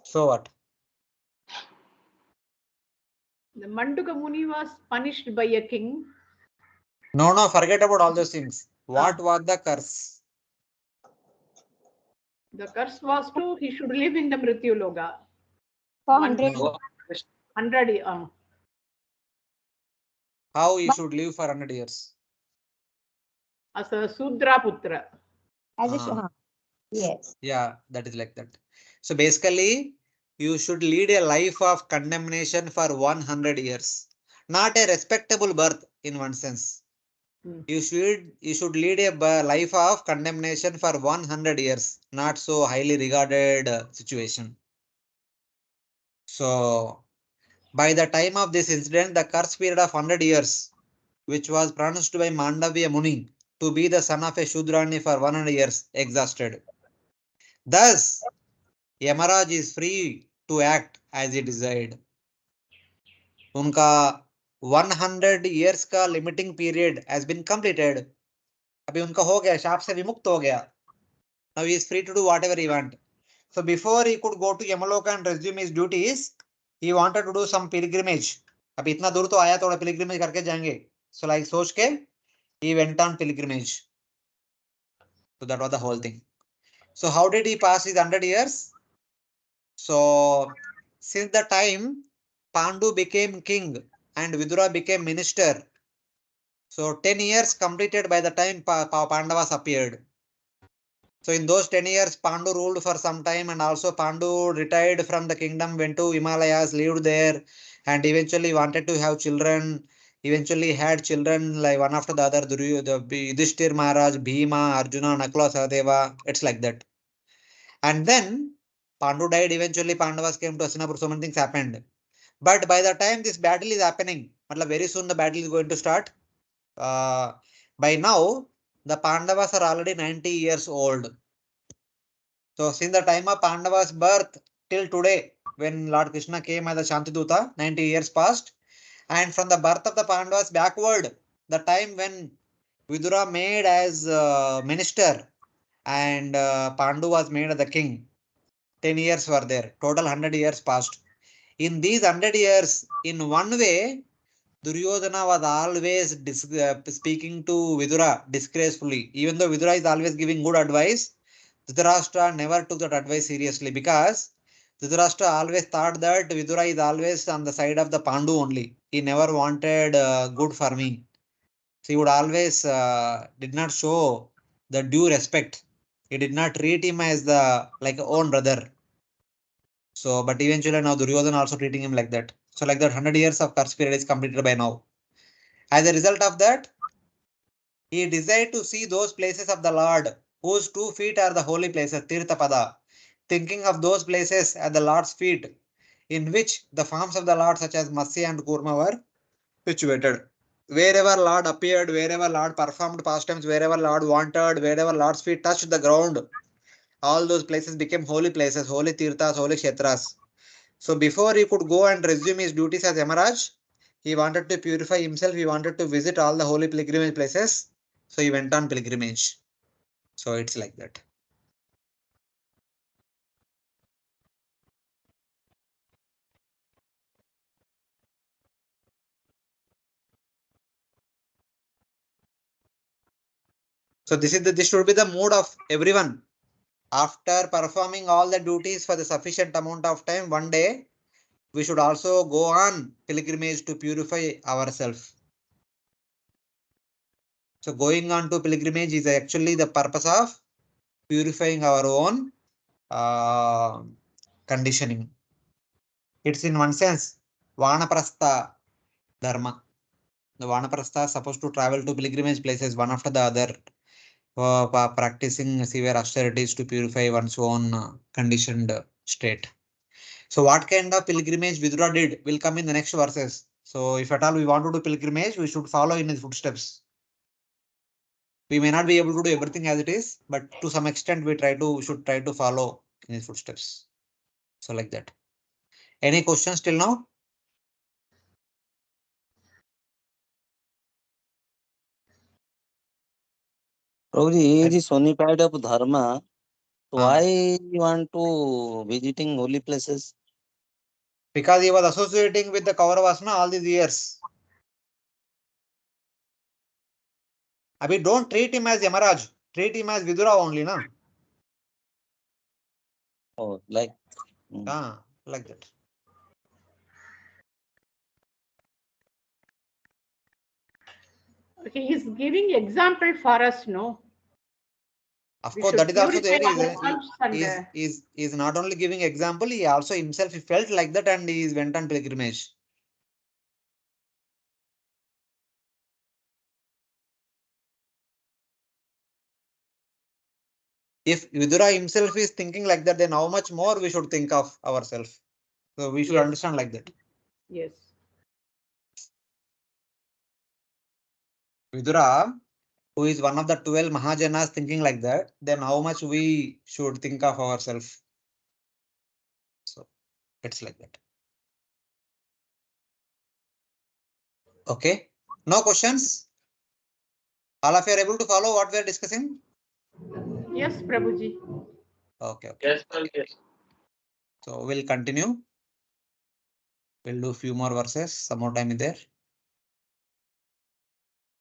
So what? The Manduka Muni was punished by a king. No, forget about all those things. What was the curse? The curse was to he should live in the Mrityu Loka. For 100 100 How he should live for 100 years? as a Sudra Putra. As a yes. Yeah, that is like that. So basically, you should lead a life of condemnation for 100 years. Not a respectable birth in one sense. You should lead a life of condemnation for 100 years. Not so highly regarded situation. So by the time of this incident, the curse period of 100 years, which was pronounced by Mandavya Muni to be the son of a Shudrani for 100 years, exhausted. Thus, Yamaraj is free to act as he desired. उनका 100 years का limiting period has been completed. अभी उनका हो गया, शाप से विमुक्त हो गया. Now he is free to do whatever he want. So before he could go to Yamaloka and resume his duties, he wanted to do some pilgrimage. अभी इतना दूर तो आया, थोड़ा pilgrimage करके जाएंगे. So like सोच के he went on pilgrimage. So that was the whole thing. So how did he pass his 100 years? So since the time Pandu became king and Vidura became minister, so 10 years completed by the time Pandavas appeared. So in those 10 years, Pandu ruled for some time, and also Pandu retired from the kingdom, went to Himalayas, lived there, and eventually wanted to have children. Eventually had children like one after the other, Yudhishthir Maharaj, Bhima, Arjuna, Nakula, Sahadeva. It's like that. And then Pandu died. Eventually Pandavas came to Hastinapura. So many things happened. But by the time this battle is happening, very soon the battle is going to start. By now, the Pandavas are already 90 years old. So since the time of Pandava's birth till today, when Lord Krishna came as a Shantiduta, 90 years passed. And from the birth of the Pandavas backward, the time when Vidura made as minister and Pandu was made as the king, 10 years were there. Total 100 years passed. In these 100 years, in one way, Duryodhana was always speaking to Vidura disgracefully. Even though Vidura is always giving good advice, Dhritarashtra never took that advice seriously because Dhritarashtra always thought that Vidura is always on the side of the Pandu only. He never wanted good for me. So he would always did not show the due respect. He did not treat him as the like own brother. So, but eventually now Duryodhana also treating him like that. So like that 100 years of curse period is completed by now. As a result of that, he desired to see those places of the Lord whose 2 feet are the holy places, Tirthapada, thinking of those places at the Lord's feet, in which the forms of the Lord such as Matsya and Kurma were situated. Wherever Lord appeared, wherever Lord performed pastimes, wherever Lord wanted, wherever Lord's feet touched the ground, all those places became holy places, holy Tirthas, holy Kshetras. So before he could go and resume his duties as Yamaraj, he wanted to purify himself. He wanted to visit all the holy pilgrimage places. So he went on pilgrimage. So it's like that. So this should be the mood of everyone. After performing all the duties for the sufficient amount of time, one day we should also go on pilgrimage to purify ourselves. So going on to pilgrimage is actually the purpose of purifying our own conditioning. It's in one sense Vanaprastha dharma. The Vanaprastha is supposed to travel to pilgrimage places one after the other, practicing severe austerities to purify one's own conditioned state. So what kind of pilgrimage Vidura did will come in the next verses. So if at all we want to do pilgrimage, we should follow in his footsteps. We may not be able to do everything as it is, but to some extent we should try to follow in his footsteps. So like that. Any questions till now? Prabhuji, he is personified of dharma. So why you want to visiting holy places? Because he was associating with the Kauravas all these years. Abhi, don't treat him as Yamaraj. Treat him as Vidura only, na? Oh, like. Like that. He is giving example for us, no? Of We course, should that is also purify there. ourselves and, He is not only giving example, he also himself he felt like that and he went on pilgrimage. If Vidura himself is thinking like that, then how much more we should think of ourselves. So we should understand like that. Yes. Vidura, who is one of the 12 Mahajanas thinking like that, then how much we should think of ourselves. So it's like that. Okay. No questions? All of you are able to follow what we are discussing? Yes, Prabhuji. Okay. Yes, sir, yes. So we'll continue. We'll do a few more verses. Some more time is there.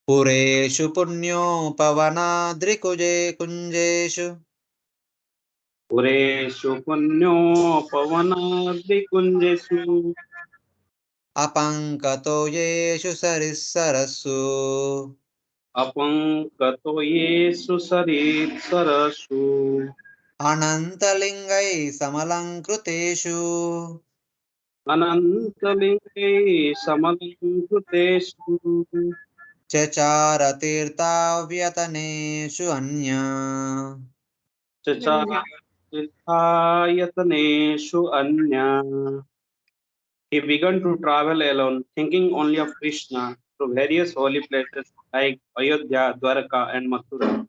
Pureshu punyo pavanadrikuje kunjeshu. पुरेषु पुण्योपवनाद्रिकुञ्जेषु Apankato yeshu sarissarasu. अपङ्कतो येषु सरित्सरसु Anantalingai samalankriteshu. अनन्तलिङ्गे समलङ्कृतेषु Chachara tirthavyataneshu anya. चचायतनेषु अन्या. He began to travel alone, thinking only of Krishna, to various holy places like Ayodhya, Dwarka, and Mathura.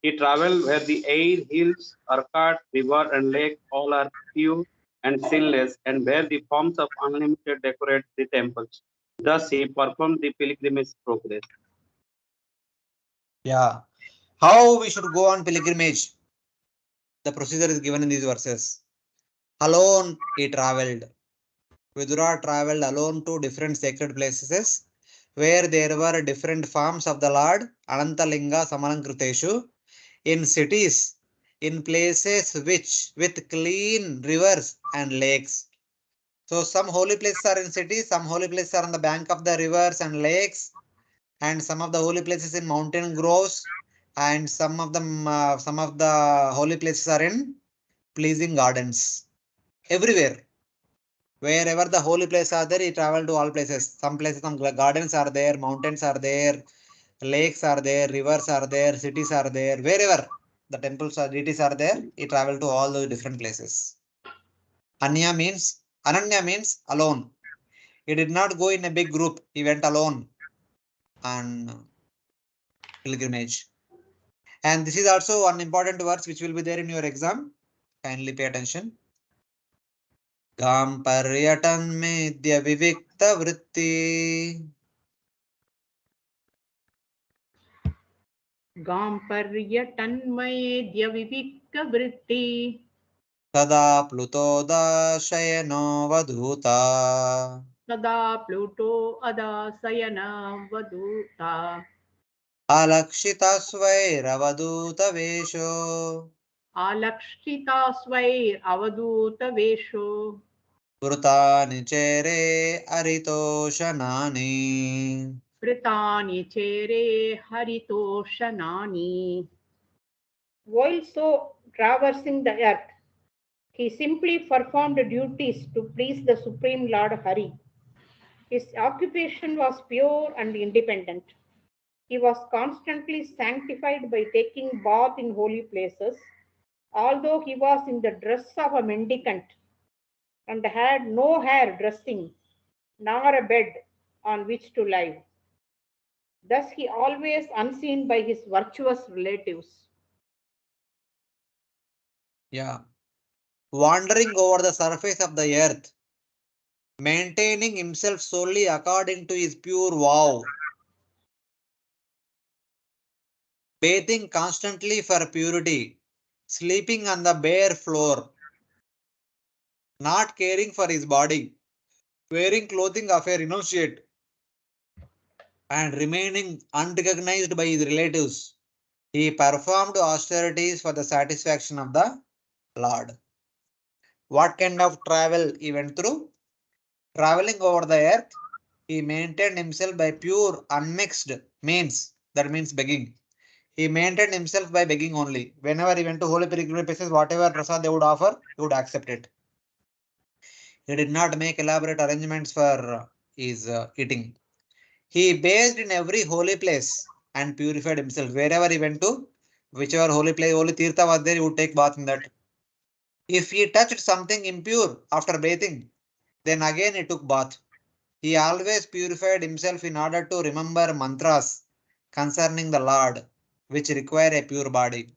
He traveled where the air, hills, Arcot, river, and lake all are pure and sinless, and where the forms of unlimited decorate the temples. Thus, he performed the pilgrimage progress. Yeah. How we should go on pilgrimage? The procedure is given in these verses. Alone he traveled. Vidura traveled alone to different sacred places where there were different forms of the Lord, Anantalinga Samalankriteshu, in cities, in places which with clean rivers and lakes. So some holy places are in cities, some holy places are on the bank of the rivers and lakes, and some of the holy places in mountain groves, and some of the holy places are in pleasing gardens. Everywhere. Wherever the holy places are there, he traveled to all places. Some places, some gardens are there, mountains are there, lakes are there, rivers are there, cities are there. Wherever the temples or deities are there, he traveled to all those different places. Ananya means alone. He did not go in a big group. He went alone on pilgrimage. And this is also one important verse which will be there in your exam. Kindly pay attention. Gam paryatan medya vivikta vritti. गाम्पर्यटन्मयेद्य विविक्तवृत्ति Sada plutodaशयनो vadhuta. सदा प्लूटो अदाशयन वदूता Alakshita svairavadhuta vesho. आलक्षिता स्वैरवधूतवेषो Vrutani chere aritoshanani. कृतानि चेरे हरितोषणानि. While so traversing the earth, he simply performed duties to please the Supreme Lord Hari. His occupation was pure and independent. He was constantly sanctified by taking bath in holy places, although he was in the dress of a mendicant and had no hair dressing, nor a bed on which to lie. Thus he always unseen by his virtuous relatives. Yeah. Wandering over the surface of the earth, maintaining himself solely according to his pure vow, bathing constantly for purity, sleeping on the bare floor, not caring for his body, wearing clothing of a renunciate and remaining unrecognized by his relatives, he performed austerities for the satisfaction of the Lord. What kind of travel he went through? Traveling over the earth, he maintained himself by pure unmixed means. That means begging. He maintained himself by begging only. Whenever he went to holy pilgrimage places, whatever prasad they would offer, he would accept it. He did not make elaborate arrangements for his eating. He bathed in every holy place and purified himself. Wherever he went to, whichever holy place, holy tirtha was there, he would take bath in that. If he touched something impure after bathing, then again he took bath. He always purified himself in order to remember mantras concerning the Lord, which require a pure body.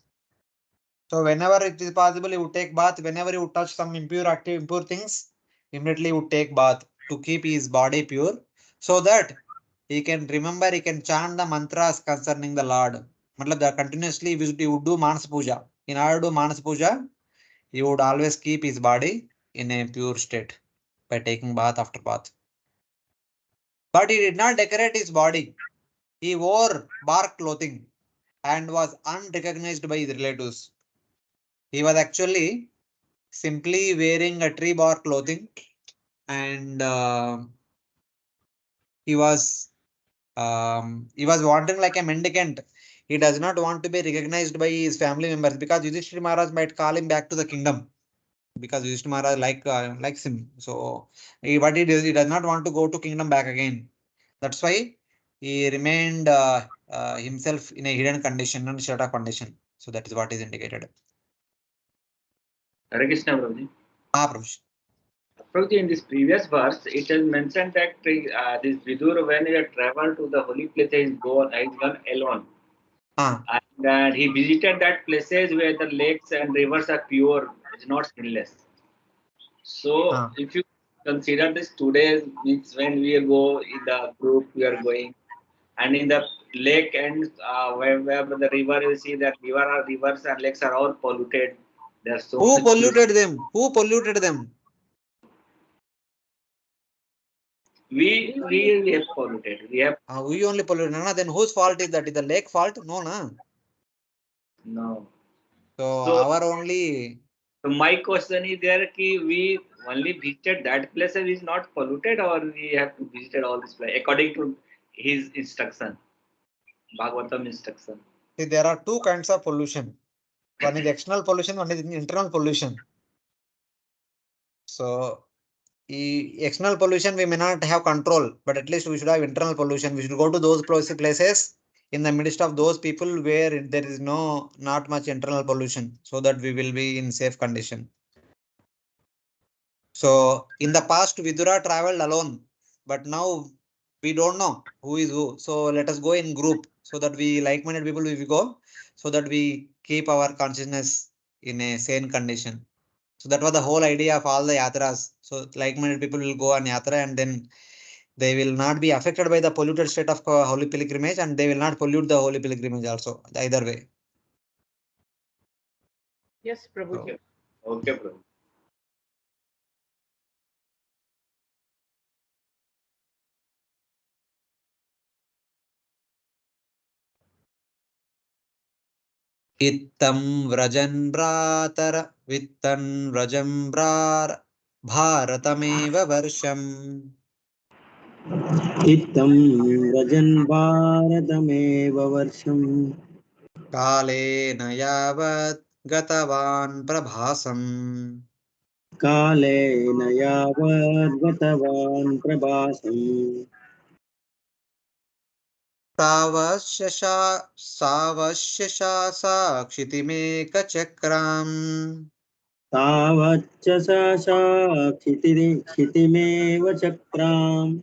So whenever it is possible, he would take bath. Whenever he would touch some impure things, immediately he would take bath to keep his body pure, so that he can remember, he can chant the mantras concerning the Lord. Matlab continuously he would do Manas Puja. In order to do Manas Puja, he would always keep his body in a pure state by taking bath after bath. But he did not decorate his body. He wore bark clothing and was unrecognized by his relatives. He was actually simply wearing a tree bark clothing, and he was wandering like a mendicant. He does not want to be recognized by his family members because Yudhishthira Maharaj might call him back to the kingdom, because Yudhishthira Maharaj likes him. So what he does, he does not want to go to kingdom back again. That's why he remained himself in a hidden condition and shut up condition. So that is what is indicated. Hare Krishna, Prabhuji. Prabhuji. Prabhuji, in this previous verse, it is mentioned that this Vidura, when he had traveled to the holy places, he's gone alone. And he visited that places where the lakes and rivers are pure, it's not sinless. So if you consider this today, means when we go in the group, we are going, and in the lake and where the river, you see that rivers and lakes are all polluted. So who polluted them? Who polluted them? We have polluted. We have. We only polluted. No, then whose fault is that? Is the lake fault? No, na. No. So our only. So my question is there: we only visited that place and is not polluted, or we have to visit all this place according to his instruction, Bhagavatam instruction? See, there are two kinds of pollution. One is external pollution, one is internal pollution. So, external pollution we may not have control, but at least we should have internal pollution. We should go to those places in the midst of those people where there is not much internal pollution, so that we will be in safe condition. So in the past, Vidura traveled alone, but now we don't know who is who. So let us go in group, so that we like-minded people we go, so that we keep our consciousness in a sane condition. So that was the whole idea of all the yatras. So like-minded people will go on yatra, and then they will not be affected by the polluted state of holy pilgrimage, and they will not pollute the holy pilgrimage also, either way. Yes, Prabhu. Okay, Prabhu. Ittam vrajambrar vittan vrajambrar bharatameva varsham. Ittam vrajanbharatameva varsham. Kalena yavat gatavan prabhasam. Kalena yavat gatavan prabhasam. Savasya sakshitimeka chakram. Tavachasa क्षितिमेव चक्राम्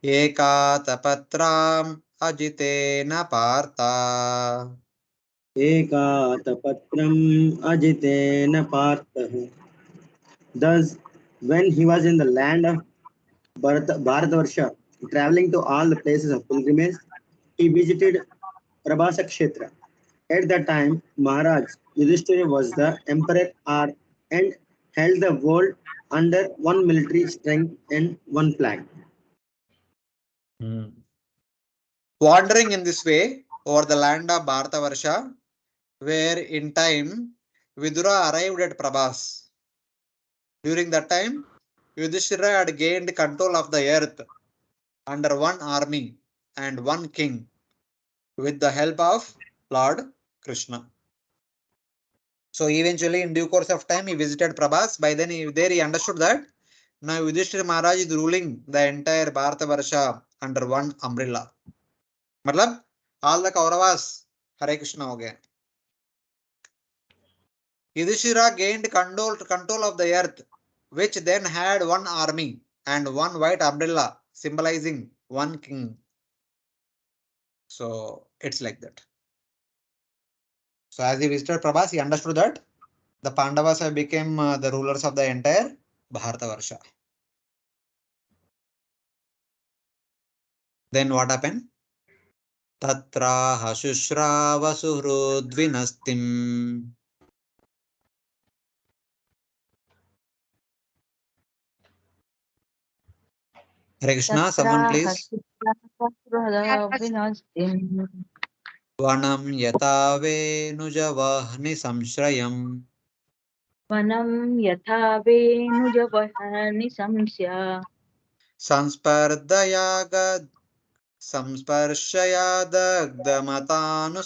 Ekatapatram ajitena partha. Ekatapatram ajitena partha. Thus, when he was in the land of Bharatavarsha, traveling to all the places of pilgrimage, he visited Prabhasa Kshetra. At that time, Maharaj Yudhishthira was the emperor and held the world under one military strength and one flag. Wandering in this way over the land of Bharatavarsha, where in time Vidura arrived at Prabhas. During that time, Yudhishthira had gained control of the earth under one army and one king with the help of Lord Krishna. So eventually, in due course of time, he visited Prabhas. By then, he understood that now Yudhishthira Maharaj is ruling the entire Bharatavarsha under one umbrella. Matlab, all the Kauravas, Hare Krishna ho gaya. Yudhishthira gained control of the earth, which then had one army and one white umbrella symbolizing one king. So it's like that. So as he visited Prabhas, he understood that the Pandavas have become the rulers of the entire Bharatavarsha. Then what happened? Tatra Hashushra Suhrudvinastim. Hare Krishna, someone please. Vanam yatave nujavahni samshrayam. Vanam yathave nujavahani samsya. Samsparshayadagdamatanu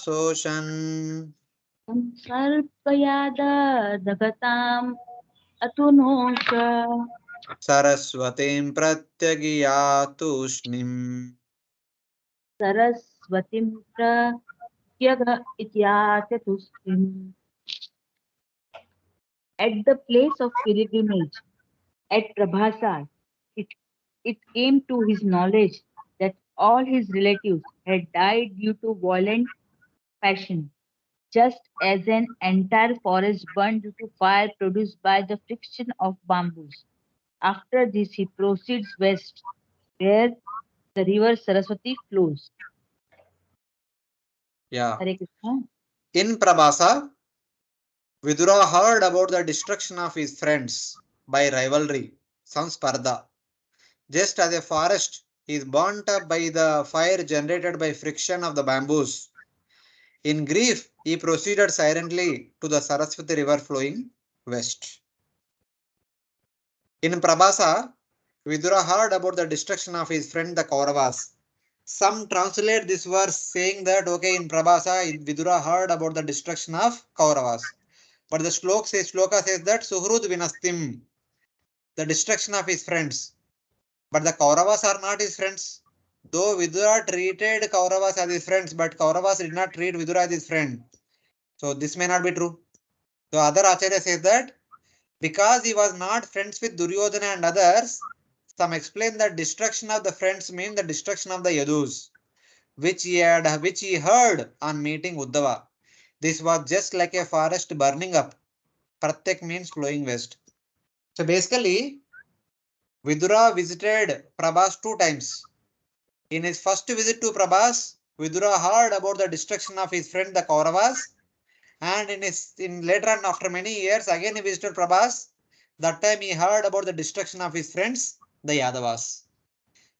Samsarpayada atunosha. Saraswatim pratyagiyatushnim. Saraswatim pratyaga ityatatushnim. At the place of pilgrimage at Prabhasa, it came to his knowledge that all his relatives had died due to violent passion, just as an entire forest burned due to fire produced by the friction of bamboos. After this, he proceeds west, where the river Saraswati flows. Yeah. Hare Krishna. In Prabhasa, Vidura heard about the destruction of his friends by rivalry, Samsparda. Just as a forest is burnt up by the fire generated by friction of the bamboos. In grief, he proceeded silently to the Saraswati river flowing west. In Prabhasa, Vidura heard about the destruction of his friend the Kauravas. Some translate this verse saying that, okay, in Prabhasa, Vidura heard about the destruction of Kauravas. But the shloka says that Suhrud Vinastim, the destruction of his friends. But the Kauravas are not his friends. Though Vidura treated Kauravas as his friends, but Kauravas did not treat Vidura as his friend. So this may not be true. So other Acharya says that because he was not friends with Duryodhana and others, some explain that destruction of the friends mean the destruction of the Yadus, which he heard on meeting Uddhava. This was just like a forest burning up. Pratyak means flowing west. So basically, Vidura visited Prabhas 2 times. In his first visit to Prabhas, Vidura heard about the destruction of his friend the Kauravas, and later on, after many years, again he visited Prabhas. That time he heard about the destruction of his friends, the Yadavas.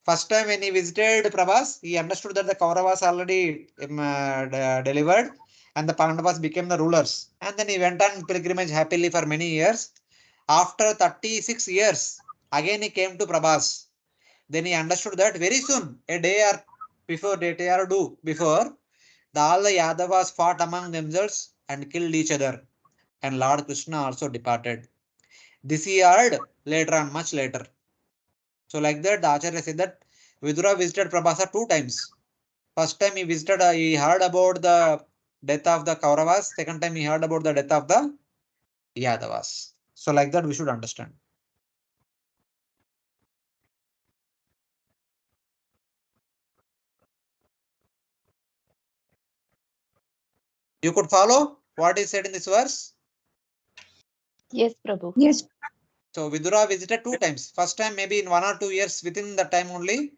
First time when he visited Prabhas, he understood that the Kauravas already delivered and the Pandavas became the rulers. And then he went on pilgrimage happily for many years. After 36 years, again he came to Prabhas. Then he understood that very soon, a day or two before, all the Yadavas fought among themselves and killed each other. And Lord Krishna also departed. This he heard later on, much later. So like that, the Acharya said that Vidura visited Prabhasa 2 times. First time he visited, he heard about the death of the Kauravas. Second time he heard about the death of the Yadavas. So like that we should understand. You could follow what is said in this verse? Yes, Prabhu. Yes. So Vidura visited 2 times. First time maybe in 1 or 2 years within the time only.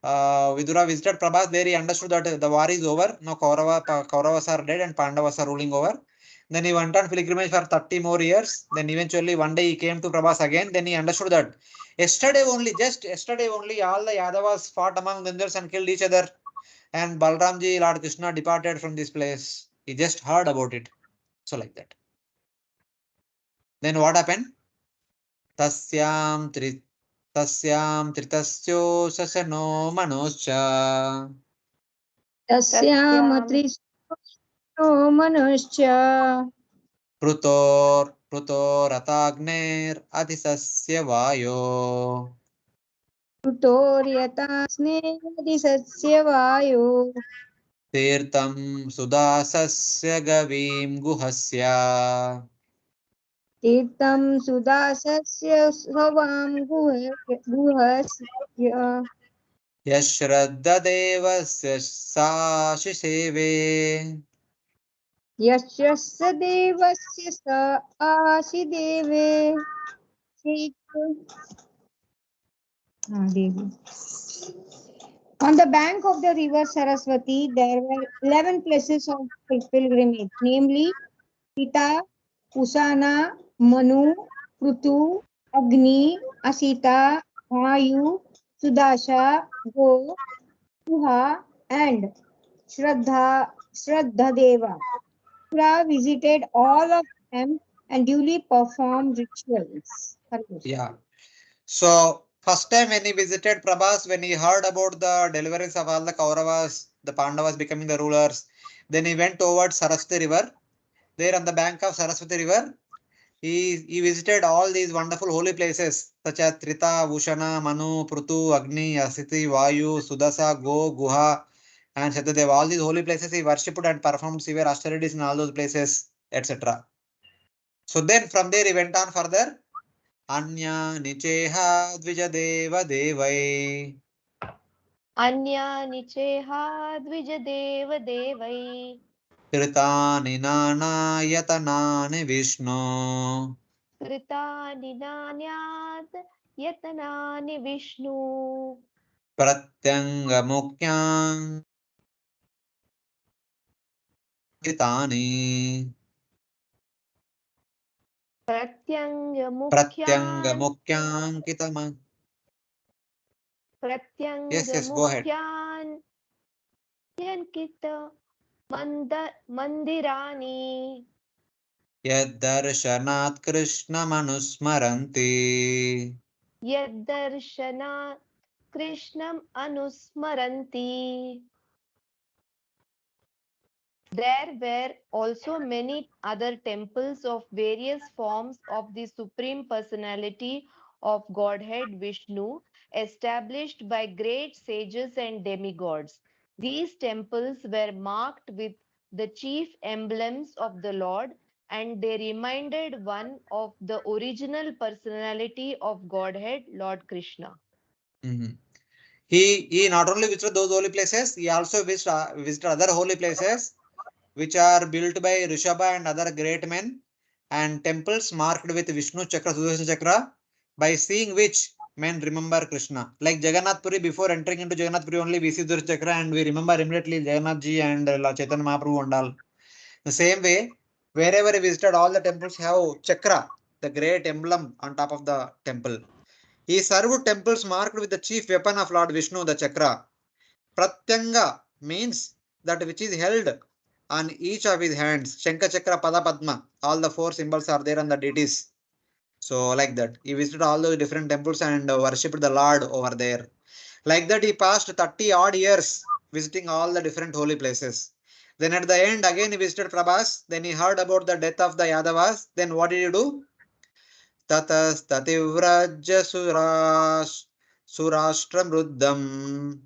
Vidura visited Prabhas. There he understood that the war is over. Now Kauravas are dead and Pandavas are ruling over. Then he went on pilgrimage for 30 more years. Then eventually one day he came to Prabhas again. Then he understood that just yesterday only, all the Yadavas fought among themselves and killed each other. And Balramji, Lord Krishna departed from this place. He just heard about it. So like that. Then what happened? Tasyam tritasyo sasano manoscha. Tasyam trisno manuscha. Prutorataagner adhisasya vayo. Prutoryataasnedisasya vayo. Tirtam sudasasya gavim guhasya. Tirtam sudasasya savam guhasya. Yashraddha devasya sashiseve. Yasya devasya sa asideve. On the bank of the river Saraswati, there were 11 places of pilgrimage, namely Pita, Usana, Manu, Prutu, Agni, Asita, Vayu, Sudasha, Go, Guha, and Shraddha Deva. Visited all of them and duly performed rituals. Yeah. So first time when he visited Prabhas, when he heard about the deliverance of all the Kauravas, the Pandavas becoming the rulers, then he went towards Saraswati river. There on the bank of Saraswati river, he visited all these wonderful holy places such as Trita, Vushana, Manu, Prutu, Agni, Asiti, Vayu, Sudasa, Go, Guha, and Shatadeva. All these holy places he worshipped and performed severe austerities in all those places, etc. So then from there he went on further. Anya nicheha dvijadeva devai. Anya nicheha dvijadeva devai. Kritani nana yatanani Vishnu. Kritani nanyat yatanani Vishnu. Pratyanga mukyang kritani. Pratyanga mukyang kitama. Pratyanga Yes, go ahead. mukyan yankita mandirani. Yaddarshanat Krishna manusmaranti. Yaddarshanat Krishnam anusmaranti. There were also many other temples of various forms of the Supreme Personality of Godhead Vishnu, established by great sages and demigods. These temples were marked with the chief emblems of the Lord, and they reminded one of the original personality of Godhead, Lord Krishna. He not only visited those holy places, he also visited other holy places which are built by Rishabha and other great men, and temples marked with Vishnu Chakra, Sudarshan Chakra, by seeing which men remember Krishna. Like Jagannath Puri, before entering into Jagannath Puri only we see Sudarshan Chakra and we remember immediately Jagannath Ji and Chaitanya Mahaprabhu and all. The same way, wherever he visited, all the temples have Chakra, the great emblem on top of the temple. He served temples marked with the chief weapon of Lord Vishnu, the Chakra. Pratyanga means that which is held on each of his hands. Shankha, Chakra, Pada, Padma. All the four symbols are there on the deities. So like that. He visited all those different temples and worshipped the Lord over there. Like that he passed 30 odd years visiting all the different holy places. Then at the end again he visited Prabhas. Then he heard about the death of the Yadavas. Then what did he do? Tatastativraja surashtramuddam.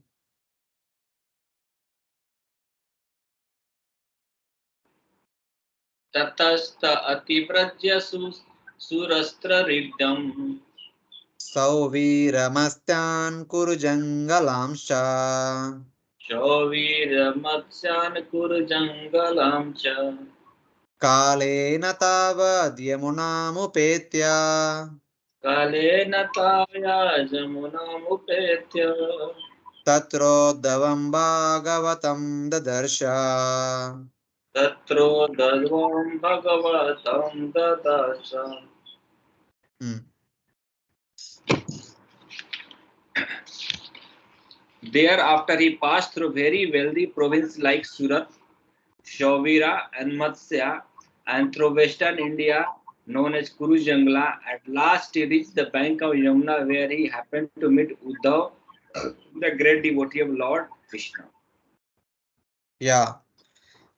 Tatasta ativrajya surastra-riddham. Sauviramastyan kuru jangalamsha. Sauviramatsyan kuru jangalamcha. Kalena tavad yamunamupetya. Kalena taya jamunamupetya. Tatroddavam bhagavatam dadarsha. Tatro dadvam bhagavatam dadasa. Thereafter he passed through very wealthy provinces like Surat, Shavira and Matsya, and through western India known as Kurujangla. At last he reached the bank of Yamuna, where he happened to meet Uddhav, the great devotee of Lord Krishna. Yeah.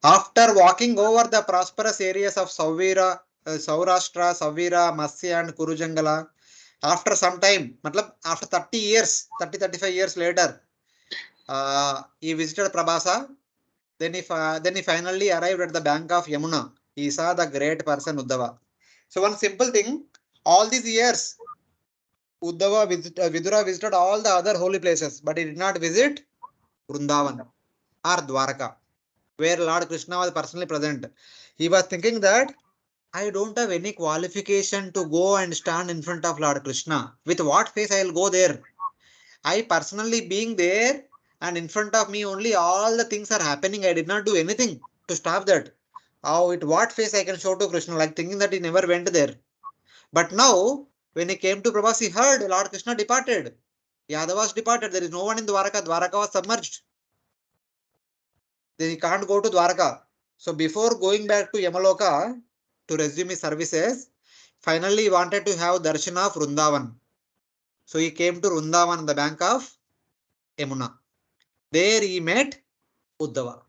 After walking over the prosperous areas of Saurashtra, Matsya and Kurujangala, after some time, after 30-35 years later, he visited Prabhasa. Then he finally arrived at the bank of Yamuna. He saw the great person Uddhava. So one simple thing, all these years, Vidura visited all the other holy places, but he did not visit Vrindavan or Dwaraka, where Lord Krishna was personally present. He was thinking that I don't have any qualification to go and stand in front of Lord Krishna. With what face I will go there? I personally being there and in front of me only all the things are happening. I did not do anything to stop that. How with what face I can show to Krishna, like thinking that he never went there. But now, when he came to Prabhas, he heard Lord Krishna departed. Yadavas departed. There is no one in Dwaraka. Dwaraka was submerged. Then he can't go to Dwaraka. So before going back to Yamaloka to resume his services, finally he wanted to have darshan of Vrindavan. So he came to Vrindavan on the bank of Yamuna. There he met Uddhava.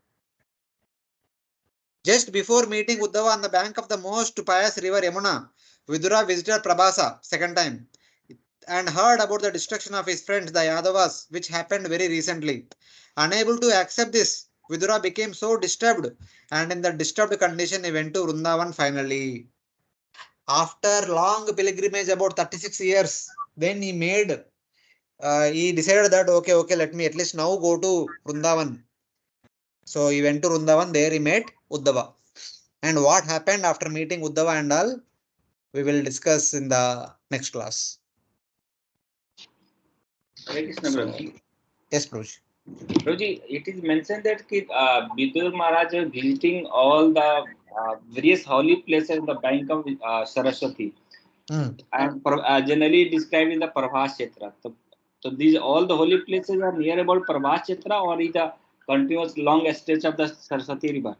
Just before meeting Uddhava on the bank of the most pious river Yamuna, Vidura visited Prabhasa second time and heard about the destruction of his friends, the Yadavas, which happened very recently. Unable to accept this, Vidura became so disturbed, and in the disturbed condition, he went to Vrindavan finally. After long pilgrimage, about 36 years, then he decided that, okay, let me at least now go to Vrindavan. So he went to Vrindavan, there he met Uddhava. And what happened after meeting Uddhava and all, we will discuss in the next class. Yes, Prabhuji. Prabhuji, it is mentioned that Vidur Maharaj was visiting all the various holy places in the bank of Saraswati, and generally described in the Prabhas Kshetra. So these all the holy places are near about Prabhas Kshetra, or is the continuous long stretch of the Saraswati river?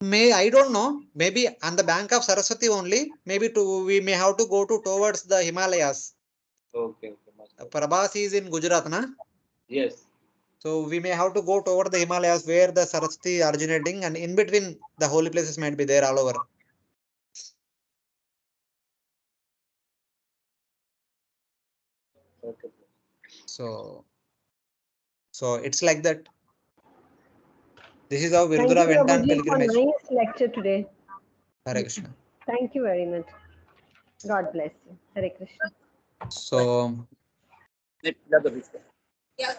I don't know. Maybe on the bank of Saraswati only. Maybe we may have to go towards the Himalayas. Okay. Prabhas is in Gujarat, na? Yes. So we may have to go toward the Himalayas where the Saraswati originating, and in between the holy places might be there all over. Okay. So it's like that. This is how Thank Vidura you, went on Prabhuji, for pilgrimage. nice lecture today. Hare Krishna. Thank you very much. God bless you. Hare Krishna. So Yeah,